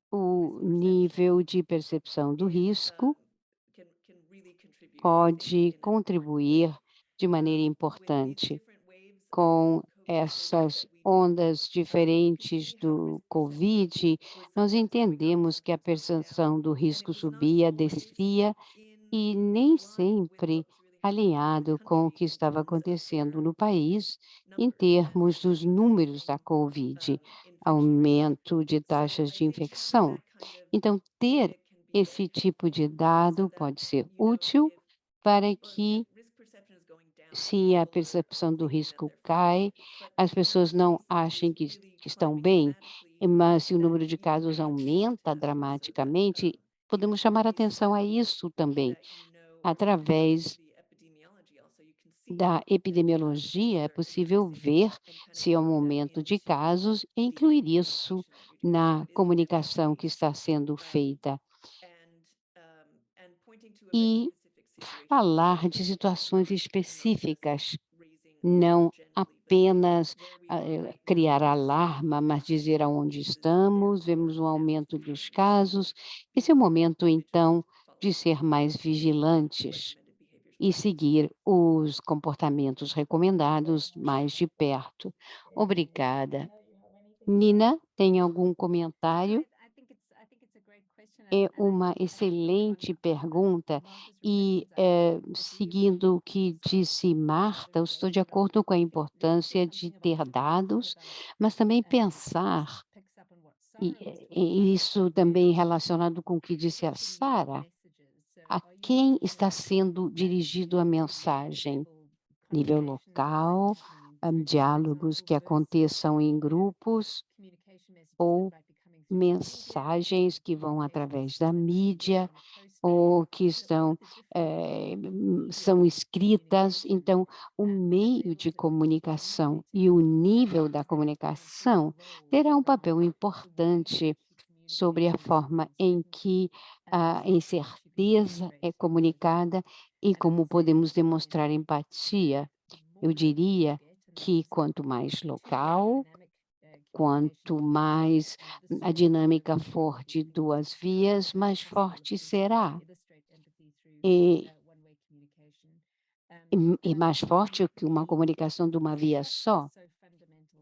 o nível de percepção do risco pode contribuir de maneira importante com essas ondas diferentes do Covid. Nós entendemos que a percepção do risco subia, descia e nem sempre alinhado com o que estava acontecendo no país em termos dos números da Covid, aumento de taxas de infecção. Então, ter esse tipo de dado pode ser útil para que, se a percepção do risco cai, as pessoas não achem que estão bem, mas se o número de casos aumenta dramaticamente, podemos chamar atenção a isso também. Através da epidemiologia, é possível ver se é um aumento de casos e incluir isso na comunicação que está sendo feita. E falar de situações específicas, não apenas criar alarma, mas dizer aonde estamos, vemos um aumento dos casos. Esse é o momento, então, de ser mais vigilantes e seguir os comportamentos recomendados mais de perto. Obrigada. Nina, tem algum comentário? É uma excelente pergunta e, seguindo o que disse Marta, eu estou de acordo com a importância de ter dados, mas também pensar, e isso também relacionado com o que disse a Sara, a quem está sendo dirigido a mensagem? Nível local, diálogos que aconteçam em grupos ou mensagens que vão através da mídia ou que são escritas. Então, o meio de comunicação e o nível da comunicação terá um papel importante sobre a forma em que a incerteza é comunicada e como podemos demonstrar empatia. Eu diria que quanto mais local, quanto mais a dinâmica for de 2 vias, mais forte será. E e mais forte que uma comunicação de uma via só.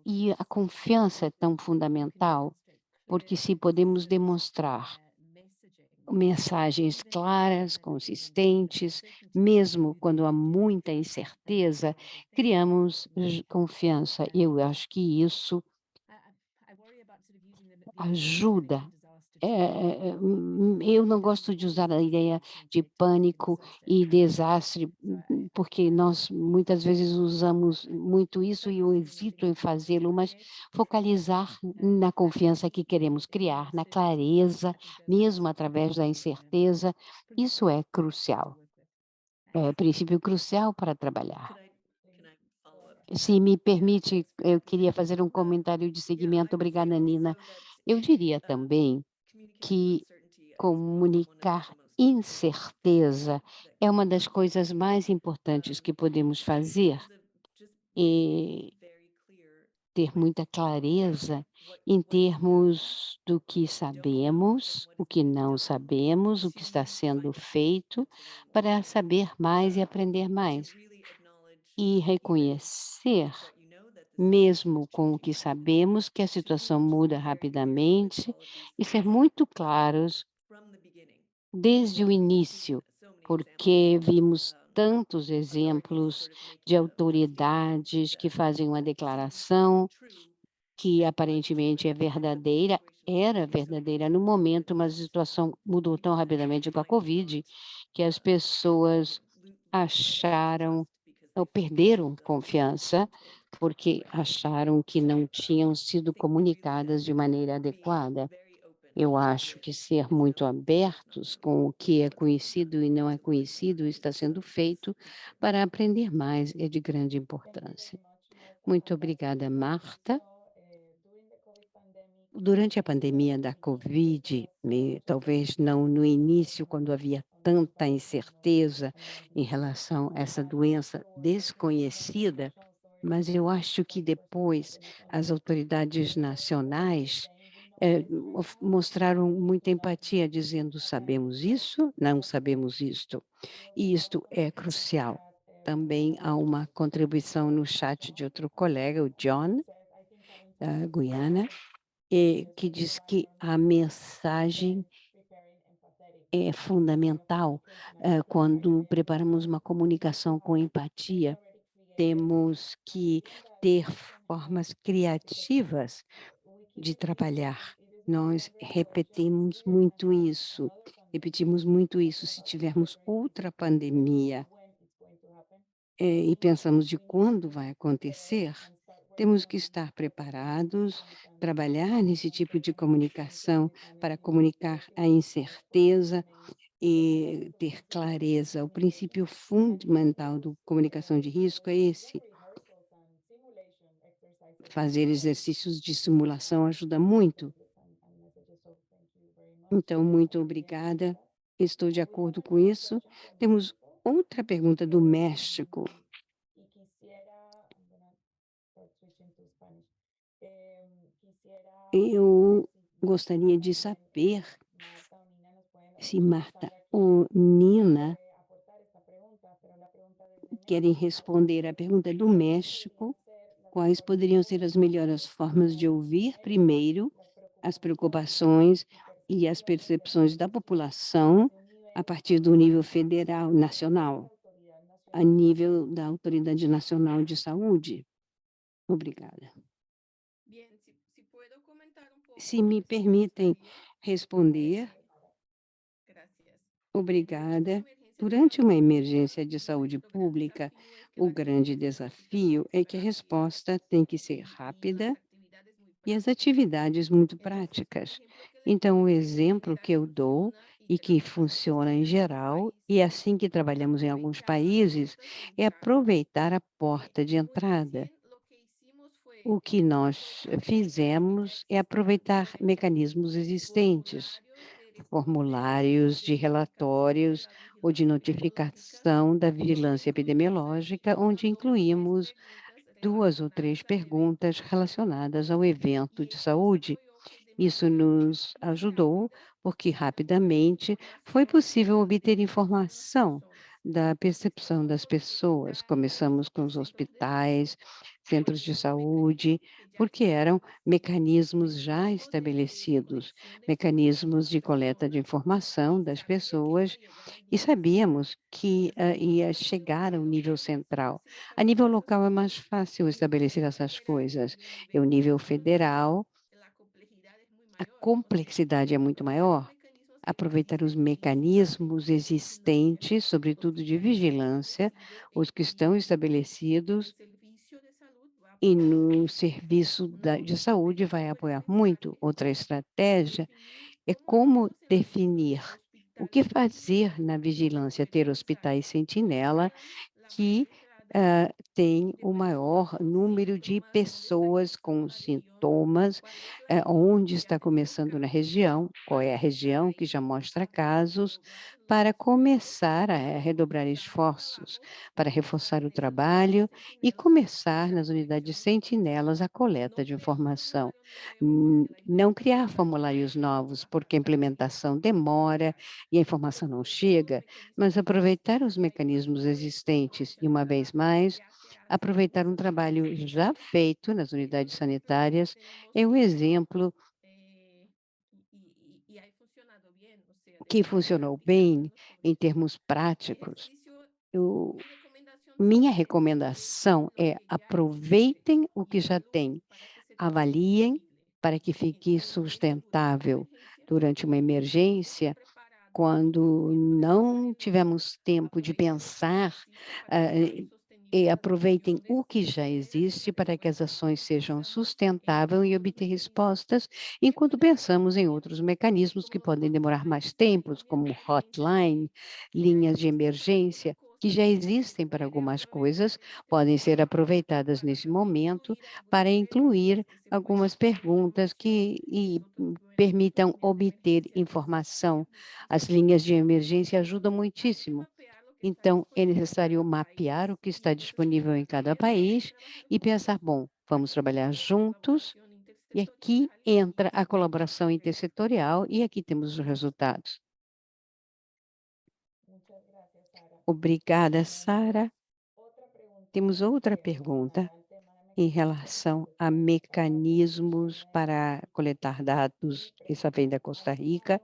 E a confiança é tão fundamental, porque se podemos demonstrar mensagens claras, consistentes, mesmo quando há muita incerteza, criamos confiança. Eu acho que isso ajuda. Eu não gosto de usar a ideia de pânico e desastre, porque nós muitas vezes usamos muito isso e eu hesito em fazê-lo, mas focalizar na confiança que queremos criar, na clareza, mesmo através da incerteza, isso é crucial, é princípio crucial para trabalhar. Se me permite, eu queria fazer um comentário de seguimento. Obrigada, Nina. Eu diria também que comunicar incerteza é uma das coisas mais importantes que podemos fazer, e ter muita clareza em termos do que sabemos, o que não sabemos, o que está sendo feito, para saber mais e aprender mais. E reconhecer, mesmo com o que sabemos, que a situação muda rapidamente, e ser muito claros desde o início, porque vimos tantos exemplos de autoridades que fazem uma declaração que aparentemente é verdadeira, era verdadeira no momento, mas a situação mudou tão rapidamente com a Covid, que as pessoas acharam ou perderam confiança, porque acharam que não tinham sido comunicadas de maneira adequada. Eu acho que ser muito abertos com o que é conhecido e não é conhecido está sendo feito para aprender mais, é de grande importância. Muito obrigada, Marta. Durante a pandemia da Covid, talvez não no início, quando havia tanta incerteza em relação a essa doença desconhecida, mas eu acho que depois as autoridades nacionais mostraram muita empatia, dizendo: sabemos isso, não sabemos isto. E isto é crucial. Também há uma contribuição no chat de outro colega, o John, da Guiana, que diz que a mensagem é fundamental quando preparamos uma comunicação com empatia. Temos que ter formas criativas de trabalhar. Nós repetimos muito isso. Se tivermos outra pandemia, e pensamos de quando vai acontecer, temos que estar preparados, trabalhar nesse tipo de comunicação para comunicar a incerteza e ter clareza. O princípio fundamental do comunicação de risco é esse. Fazer exercícios de simulação ajuda muito. Então, muito obrigada. Estou de acordo com isso. Temos outra pergunta do México. Eu gostaria de saber se Marta ou Nina querem responder a pergunta do México. Quais poderiam ser as melhores formas de ouvir primeiro as preocupações e as percepções da população a partir do nível federal, nacional, a nível da Autoridade Nacional de Saúde? Obrigada. Se me permitem responder, obrigada. Durante uma emergência de saúde pública, o grande desafio é que a resposta tem que ser rápida e as atividades muito práticas. Então, o exemplo que eu dou e que funciona em geral, e é assim que trabalhamos em alguns países, é aproveitar a porta de entrada. O que nós fizemos é aproveitar mecanismos existentes, formulários de relatórios ou de notificação da vigilância epidemiológica, onde incluímos 2 ou 3 perguntas relacionadas ao evento de saúde. Isso nos ajudou, porque rapidamente foi possível obter informação da percepção das pessoas. Começamos com os hospitais, centros de saúde, porque eram mecanismos já estabelecidos, mecanismos de coleta de informação das pessoas, e sabíamos que ia chegar ao nível central. A nível local é mais fácil estabelecer essas coisas. E o nível federal, a complexidade é muito maior. Aproveitar os mecanismos existentes, sobretudo de vigilância, os que estão estabelecidos, e no serviço de saúde vai apoiar muito. Outra estratégia é como definir o que fazer na vigilância, ter hospitais sentinela que tem o maior número de pessoas com sintomas, onde está começando na região, qual é a região que já mostra casos, para começar a redobrar esforços, para reforçar o trabalho e começar nas unidades sentinelas a coleta de informação. Não criar formulários novos, porque a implementação demora e a informação não chega, mas aproveitar os mecanismos existentes e, uma vez mais, aproveitar um trabalho já feito nas unidades sanitárias é um exemplo que funcionou bem em termos práticos. Minha recomendação é aproveitem o que já tem avaliem para que fique sustentável durante uma emergência, quando não tivemos tempo de pensar, e aproveitem o que já existe para que as ações sejam sustentáveis e obter respostas, enquanto pensamos em outros mecanismos que podem demorar mais tempos, como hotline, linhas de emergência, que já existem para algumas coisas, podem ser aproveitadas nesse momento para incluir algumas perguntas permitam obter informação. As linhas de emergência ajudam muitíssimo. Então, é necessário mapear o que está disponível em cada país e pensar, bom, vamos trabalhar juntos, e aqui entra a colaboração intersetorial e aqui temos os resultados. Obrigada, Sara. Temos outra pergunta em relação a mecanismos para coletar dados, essa vem da Costa Rica.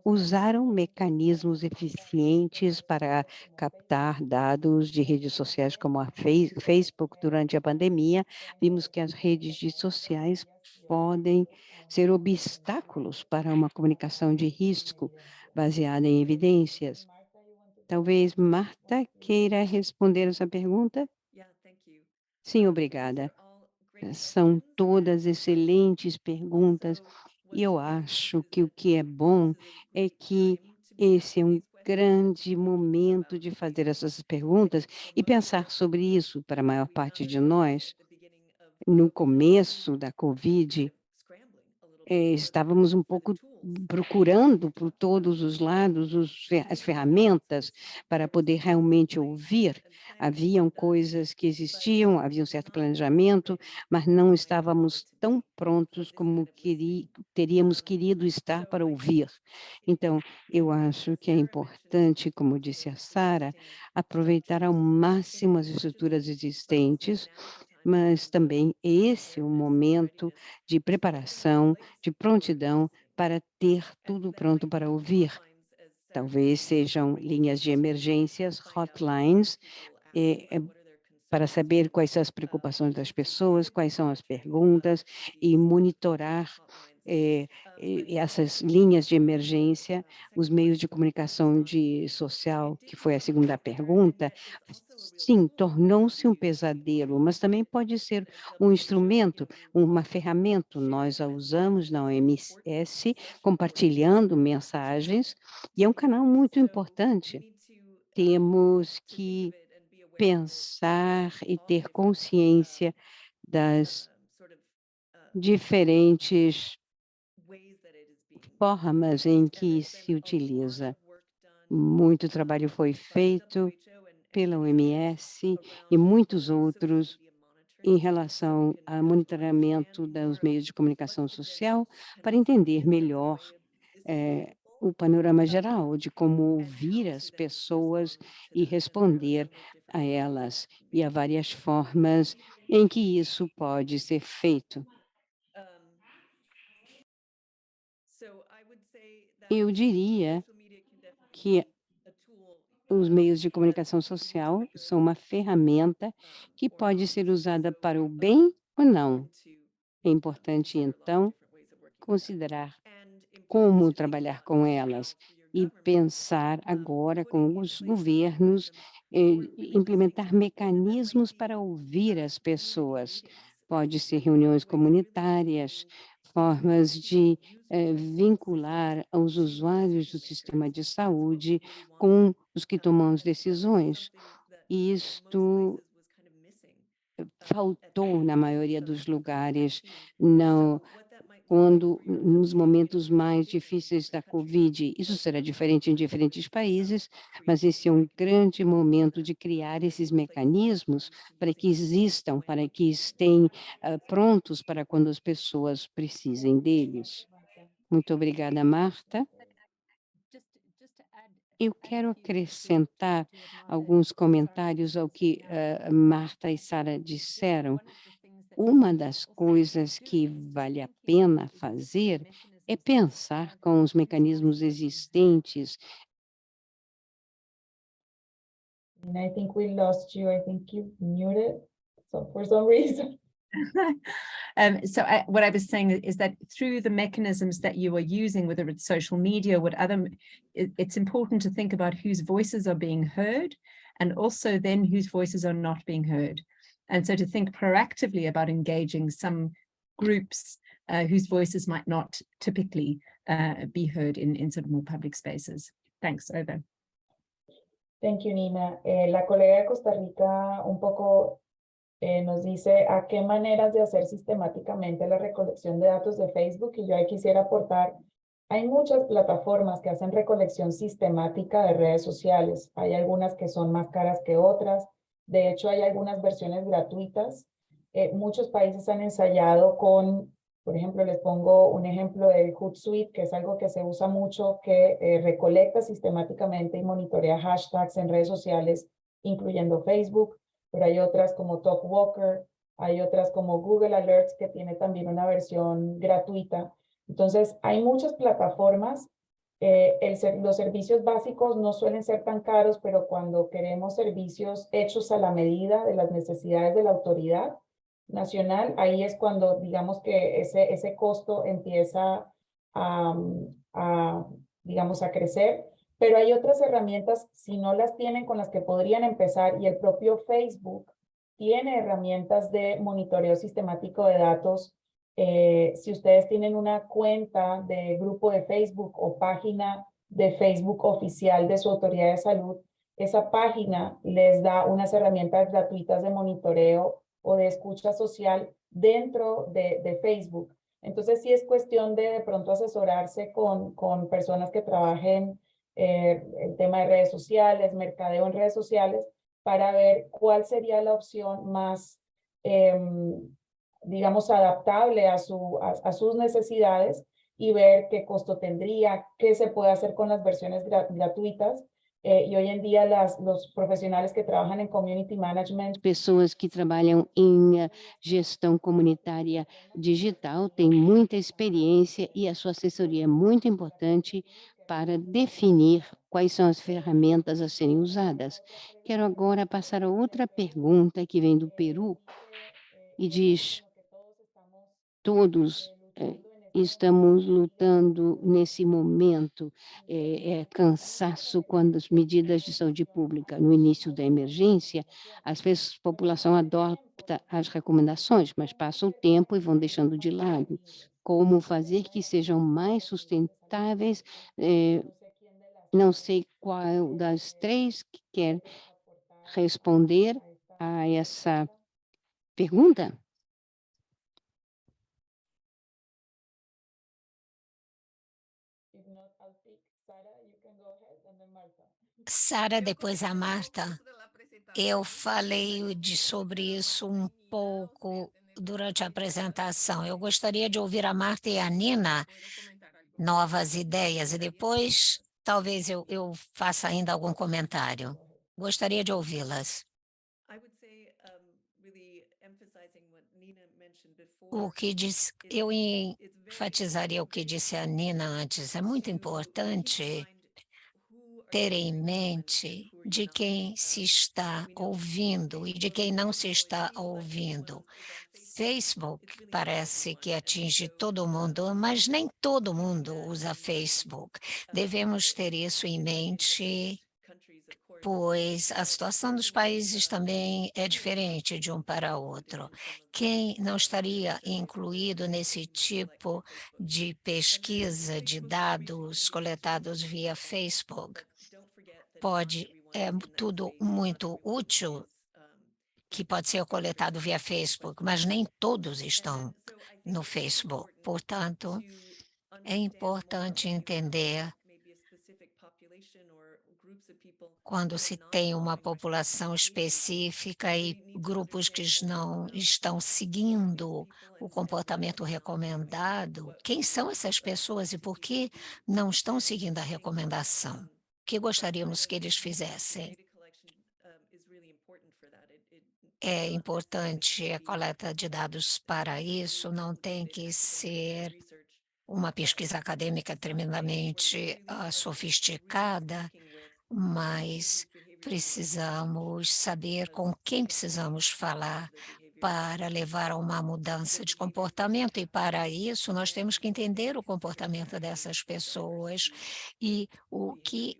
Usaram mecanismos eficientes para captar dados de redes sociais como a Facebook durante a pandemia. Vimos que as redes sociais podem ser obstáculos para uma comunicação de risco baseada em evidências. Talvez Marta queira responder essa pergunta? Sim, obrigada. São todas excelentes perguntas, e eu acho que o que é bom é que esse é um grande momento de fazer essas perguntas e pensar sobre isso para a maior parte de nós. No começo da Covid, estávamos um pouco procurando por todos os lados as ferramentas para poder realmente ouvir. Haviam coisas que existiam, havia um certo planejamento, mas não estávamos tão prontos como teríamos querido estar para ouvir. Então, eu acho que é importante, como disse a Sara, aproveitar ao máximo as estruturas existentes, mas também esse é um momento de preparação, de prontidão para ter tudo pronto para ouvir. Talvez sejam linhas de emergências, hotlines, para saber quais são as preocupações das pessoas, quais são as perguntas e monitorar essas linhas de emergência, os meios de comunicação social, que foi a segunda pergunta. Sim, tornou-se um pesadelo, mas também pode ser um instrumento, uma ferramenta. Nós a usamos na OMS, compartilhando mensagens, e é um canal muito importante. Temos que pensar e ter consciência das diferentes formas em que se utiliza. Muito trabalho foi feito pela OMS e muitos outros em relação ao monitoramento dos meios de comunicação social para entender melhor o panorama geral de como ouvir as pessoas e responder a elas, e há várias formas em que isso pode ser feito. Eu diria que os meios de comunicação social são uma ferramenta que pode ser usada para o bem ou não. É importante, então, considerar como trabalhar com elas e pensar agora com os governos, implementar mecanismos para ouvir as pessoas. Pode ser reuniões comunitárias, formas de vincular os usuários do sistema de saúde com os que tomam as decisões. E isto faltou na maioria dos lugares, não, quando nos momentos mais difíceis da Covid. Isso será diferente em diferentes países, mas esse é um grande momento de criar esses mecanismos para que existam, para que estejam prontos para quando as pessoas precisem deles. Muito obrigada, Marta. Eu quero acrescentar alguns comentários ao que Marta e Sara disseram. Uma das coisas que vale a pena fazer é pensar com os mecanismos existentes. And I think we lost you. I think you muted, so for some reason. So what I was saying is that through the mechanisms that you are using, whether it's social media, it's important to think about whose voices are being heard, and also then whose voices are not being heard. And so to think proactively about engaging some groups whose voices might not typically be heard in sort of more public spaces. Thanks, over. Thank you, Nina. La colega de Costa Rica un poco nos dice a qué maneras de hacer sistemáticamente la recolección de datos de Facebook, y yo ahí quisiera aportar, hay muchas plataformas que hacen recolección sistemática de redes sociales. Hay algunas que son más caras que otras. De hecho, hay algunas versiones gratuitas. Muchos países han ensayado con, por ejemplo, les pongo un ejemplo del Hootsuite, que es algo que se usa mucho, que recolecta sistemáticamente y monitorea hashtags en redes sociales, incluyendo Facebook, pero hay otras como Talkwalker, hay otras como Google Alerts, que tiene también una versión gratuita. Entonces, hay muchas plataformas. Los servicios básicos no suelen ser tan caros, pero cuando queremos servicios hechos a la medida de las necesidades de la autoridad nacional, ahí es cuando digamos que ese costo empieza digamos, a crecer. Pero hay otras herramientas, si no las tienen, con las que podrían empezar, y el propio Facebook tiene herramientas de monitoreo sistemático de datos. Si ustedes tienen una cuenta de grupo de Facebook o página de Facebook oficial de su autoridad de salud, esa página les da unas herramientas gratuitas de monitoreo o de escucha social dentro de Facebook. Entonces sí es cuestión de pronto asesorarse con personas que trabajen el tema de redes sociales, mercadeo en redes sociales, para ver cuál sería la opción más, digamos, adaptable a sus necesidades, y ver qué costo tendría, qué se puede hacer con las versiones gratuitas. E hoje em dia, os profissionais que trabalham em community management, pessoas que trabalham em gestão comunitária digital têm muita experiência, e a sua assessoria é muito importante para definir quais são as ferramentas a serem usadas. Quero agora passar a outra pergunta que vem do Peru e diz: todos estamos lutando nesse momento, cansaço quando as medidas de saúde pública no início da emergência, a população adopta as recomendações, mas passa o tempo e vão deixando de lado. Como fazer que sejam mais sustentáveis? Não sei qual das três que quer responder a essa pergunta. Sara, depois a Marta. Eu falei sobre isso um pouco durante a apresentação. Eu gostaria de ouvir a Marta e a Nina, novas ideias, e depois talvez eu faça ainda algum comentário. Gostaria de ouvi-las. Eu enfatizaria o que disse a Nina antes. É muito importante ter em mente de quem se está ouvindo e de quem não se está ouvindo. Facebook parece que atinge todo mundo, mas nem todo mundo usa Facebook. Devemos ter isso em mente, pois a situação dos países também é diferente de um para outro. Quem não estaria incluído nesse tipo de pesquisa de dados coletados via Facebook? É tudo muito útil que pode ser coletado via Facebook, mas nem todos estão no Facebook. Portanto, é importante entender quando se tem uma população específica e grupos que não estão seguindo o comportamento recomendado, quem são essas pessoas e por que não estão seguindo a recomendação? O que gostaríamos que eles fizessem? É importante a coleta de dados para isso, não tem que ser uma pesquisa acadêmica tremendamente sofisticada, mas precisamos saber com quem precisamos falar para levar a uma mudança de comportamento, e para isso nós temos que entender o comportamento dessas pessoas e o que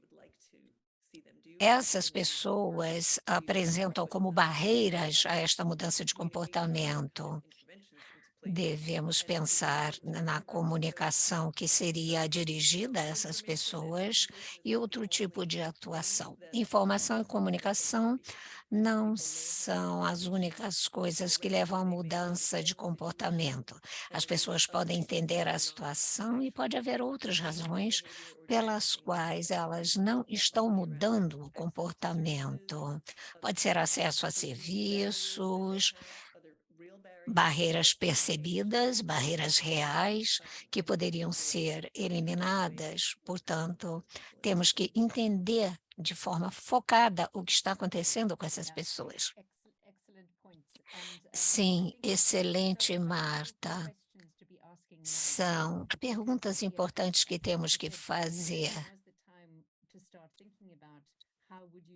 essas pessoas apresentam como barreiras a esta mudança de comportamento. Devemos pensar na comunicação que seria dirigida a essas pessoas e outro tipo de atuação. Informação e comunicação não são as únicas coisas que levam à mudança de comportamento. As pessoas podem entender a situação e pode haver outras razões pelas quais elas não estão mudando o comportamento. Pode ser acesso a serviços, barreiras percebidas, barreiras reais, que poderiam ser eliminadas. Portanto, temos que entender de forma focada o que está acontecendo com essas pessoas. Sim, excelente, Marta. São perguntas importantes que temos que fazer.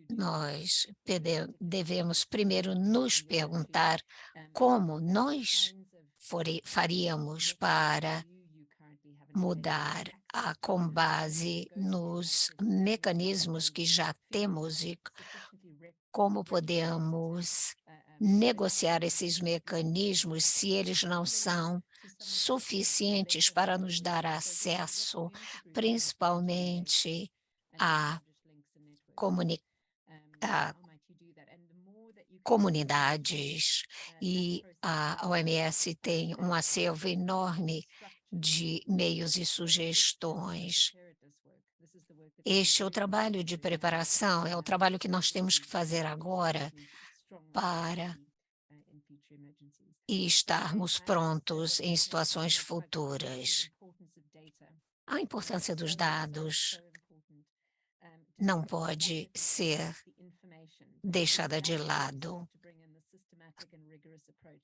Nós devemos primeiro nos perguntar como nós faríamos para mudar com base nos mecanismos que já temos e como podemos negociar esses mecanismos se eles não são suficientes para nos dar acesso, principalmente a comunidades, e a OMS tem um acervo enorme de meios e sugestões. Este é o trabalho de preparação, é o trabalho que nós temos que fazer agora para estarmos prontos em situações futuras. A importância dos dados não pode ser deixada de lado.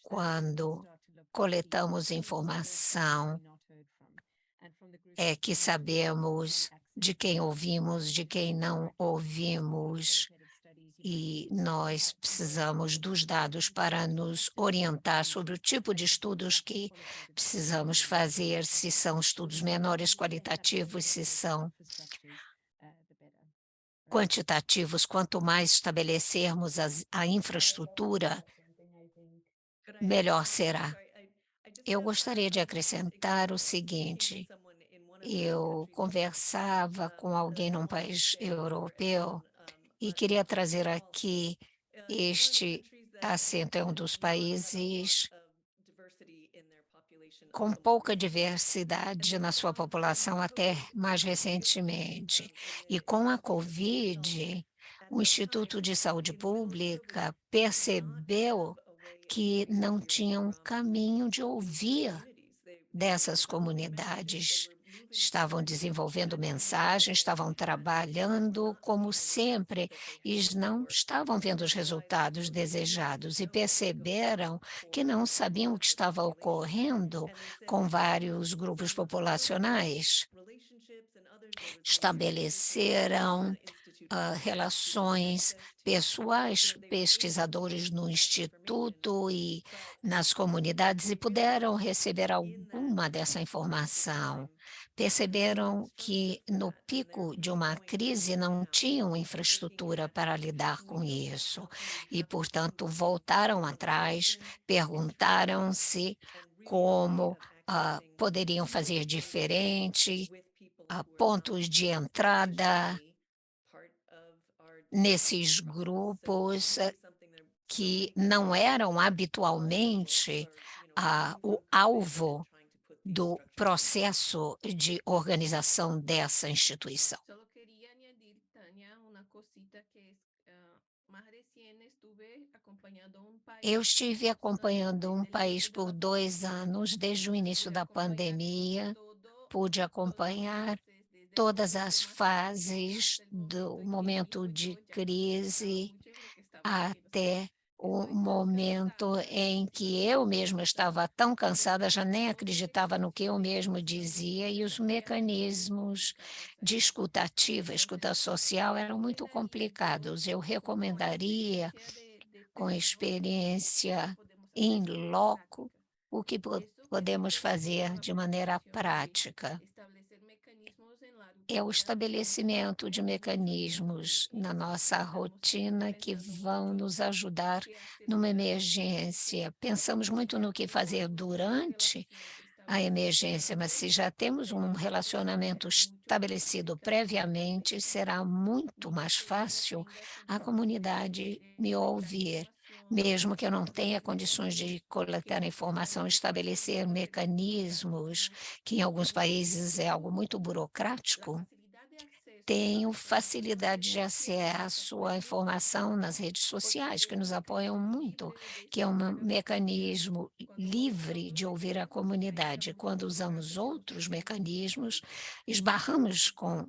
Quando coletamos informação, é que sabemos de quem ouvimos, de quem não ouvimos, e nós precisamos dos dados para nos orientar sobre o tipo de estudos que precisamos fazer, se são estudos menores qualitativos, se são quantitativos. Quanto mais estabelecermos a infraestrutura, melhor será. Eu gostaria de acrescentar o seguinte: eu conversava com alguém num país europeu e queria trazer aqui este assento. É um dos países com pouca diversidade na sua população até mais recentemente. E com a Covid, o Instituto de Saúde Pública percebeu que não tinha um caminho de ouvir dessas comunidades. Estavam desenvolvendo mensagens, estavam trabalhando como sempre e não estavam vendo os resultados desejados e perceberam que não sabiam o que estava ocorrendo com vários grupos populacionais. Estabeleceram relações pessoais, pesquisadores no instituto e nas comunidades, e puderam receber alguma dessa informação. Perceberam que no pico de uma crise não tinham infraestrutura para lidar com isso e, portanto, voltaram atrás, perguntaram-se como poderiam fazer diferente, pontos de entrada nesses grupos que não eram habitualmente o alvo do processo de organização dessa instituição. Solo quería añadir, Tania, una cosita que más recién estuve acompañando un país. Eu estive acompanhando um país por 2 anos, desde o início da pandemia, pude acompanhar todas as fases do momento de crise até o momento em que eu mesma estava tão cansada, já nem acreditava no que eu mesmo dizia, e os mecanismos de escuta ativa, escuta social, eram muito complicados. Eu recomendaria, com experiência em loco, o que podemos fazer de maneira prática. É o estabelecimento de mecanismos na nossa rotina que vão nos ajudar numa emergência. Pensamos muito no que fazer durante a emergência, mas se já temos um relacionamento estabelecido previamente, será muito mais fácil a comunidade me ouvir. Mesmo que eu não tenha condições de coletar informação, estabelecer mecanismos, que em alguns países é algo muito burocrático, tenho facilidade de acesso à informação nas redes sociais, que nos apoiam muito, que é um mecanismo livre de ouvir a comunidade. Quando usamos outros mecanismos, esbarramos com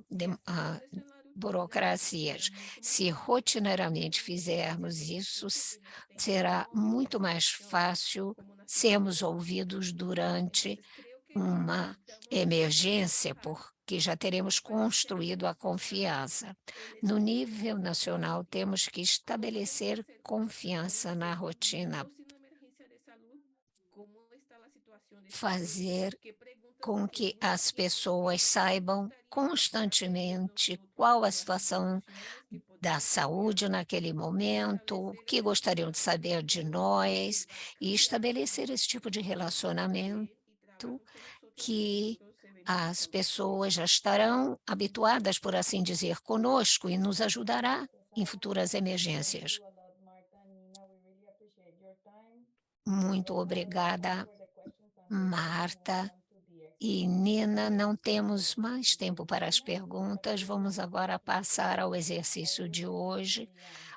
burocracias. Se rotineiramente fizermos isso, será muito mais fácil sermos ouvidos durante uma emergência, porque já teremos construído a confiança. No nível nacional, temos que estabelecer confiança na rotina, fazer com que as pessoas saibam constantemente qual a situação da saúde naquele momento, o que gostariam de saber de nós, e estabelecer esse tipo de relacionamento que as pessoas já estarão habituadas, por assim dizer, conosco e nos ajudará em futuras emergências. Muito obrigada, Marta e Nina. Não temos mais tempo para as perguntas. Vamos agora passar ao exercício de hoje.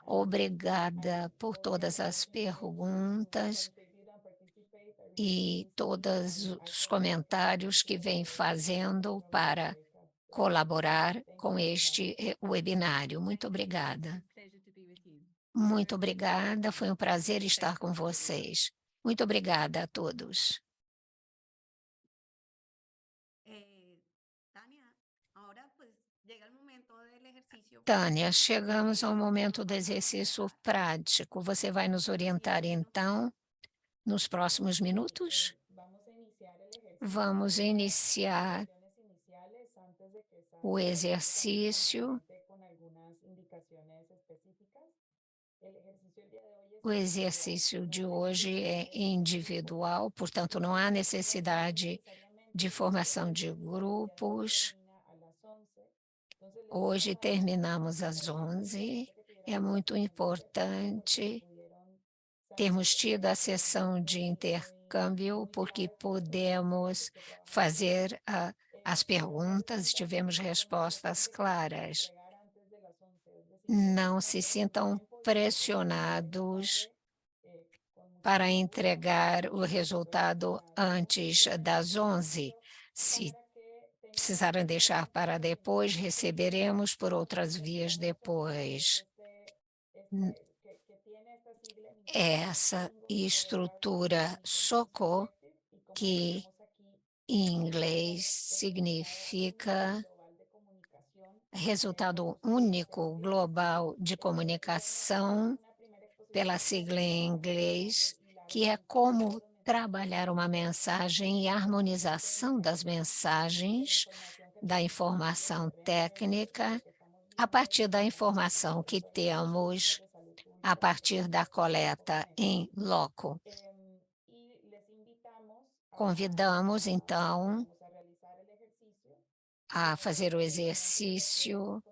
Obrigada por todas as perguntas e todos os comentários que vem fazendo para colaborar com este webinário. Muito obrigada. Muito obrigada, foi um prazer estar com vocês. Muito obrigada a todos. Tânia, chegamos ao momento do exercício prático. Você vai nos orientar, então, nos próximos minutos? Vamos iniciar o exercício. O exercício de hoje é individual, portanto, não há necessidade de formação de grupos. Hoje terminamos às 11h. É muito importante termos tido a sessão de intercâmbio, porque podemos fazer as perguntas e tivemos respostas claras. Não se sintam pressionados para entregar o resultado antes das 11h. Se precisarem deixar para depois, receberemos por outras vias depois. Essa estrutura SOCO, que em inglês significa Resultado Único Global de Comunicação, pela sigla em inglês, que é como trabalhar uma mensagem e a harmonização das mensagens, da informação técnica, a partir da informação que temos, a partir da coleta em loco. Convidamos, então, a fazer o exercício.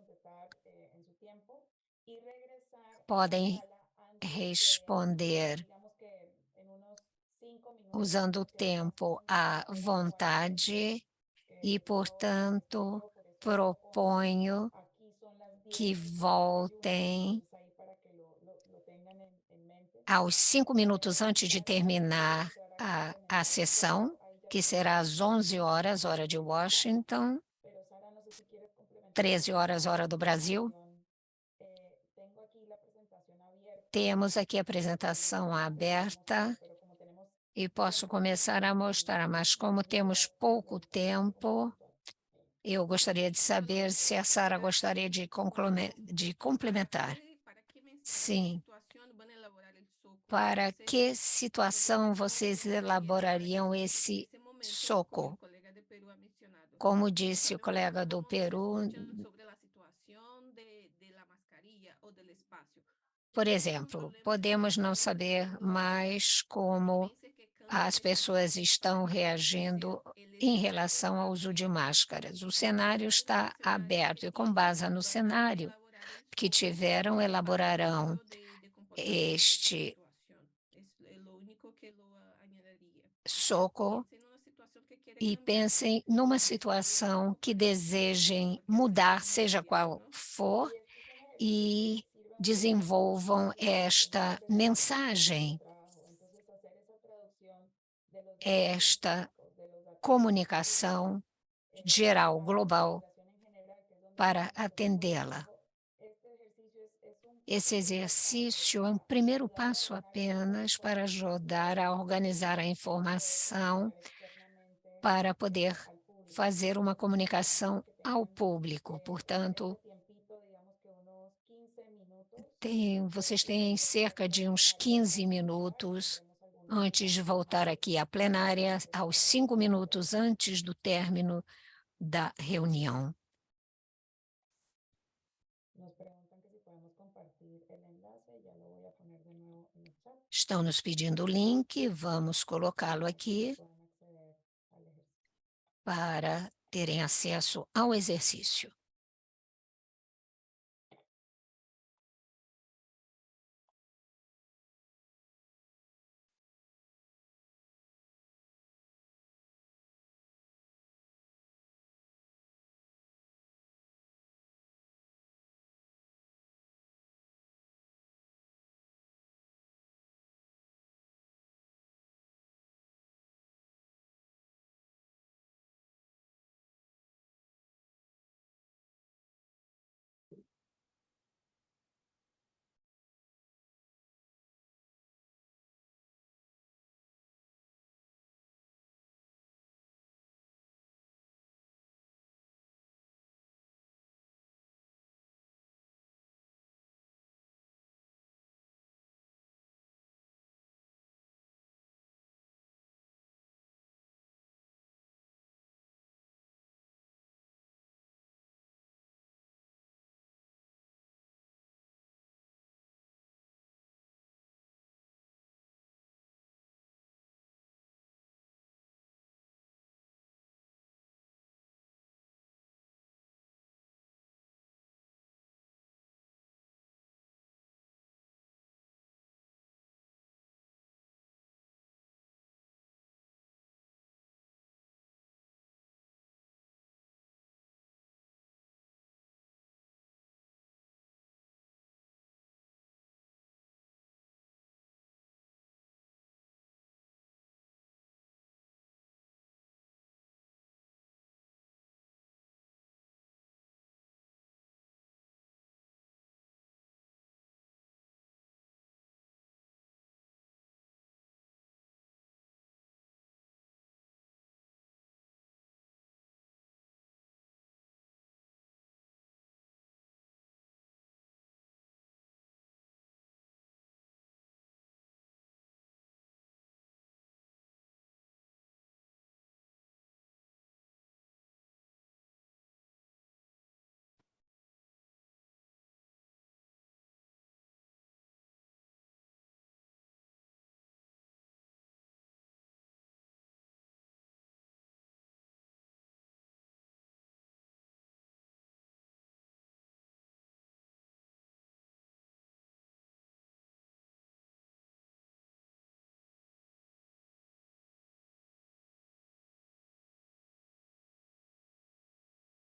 Podem responder usando o tempo à vontade e, portanto, proponho que voltem aos 5 minutos antes de terminar a sessão, que será às 11h, hora de Washington, 13h, hora do Brasil. Temos aqui a apresentação aberta e posso começar a mostrar, mas como temos pouco tempo, eu gostaria de saber se a Sara gostaria de complementar. Sim. Para que situação vocês elaborariam esse soco? Como disse o colega do Peru, por exemplo, podemos não saber mais como as pessoas estão reagindo em relação ao uso de máscaras. O cenário está aberto e, com base no cenário que tiveram, elaborarão este soco e pensem numa situação que desejem mudar, seja qual for, e desenvolvam esta mensagem, esta comunicação geral, global, para atendê-la. Esse exercício é um primeiro passo apenas para ajudar a organizar a informação para poder fazer uma comunicação ao público. Portanto, vocês têm cerca de uns 15 minutos antes de voltar aqui à plenária, aos 5 minutos antes do término da reunião. Estão nos pedindo o link, vamos colocá-lo aqui para terem acesso ao exercício.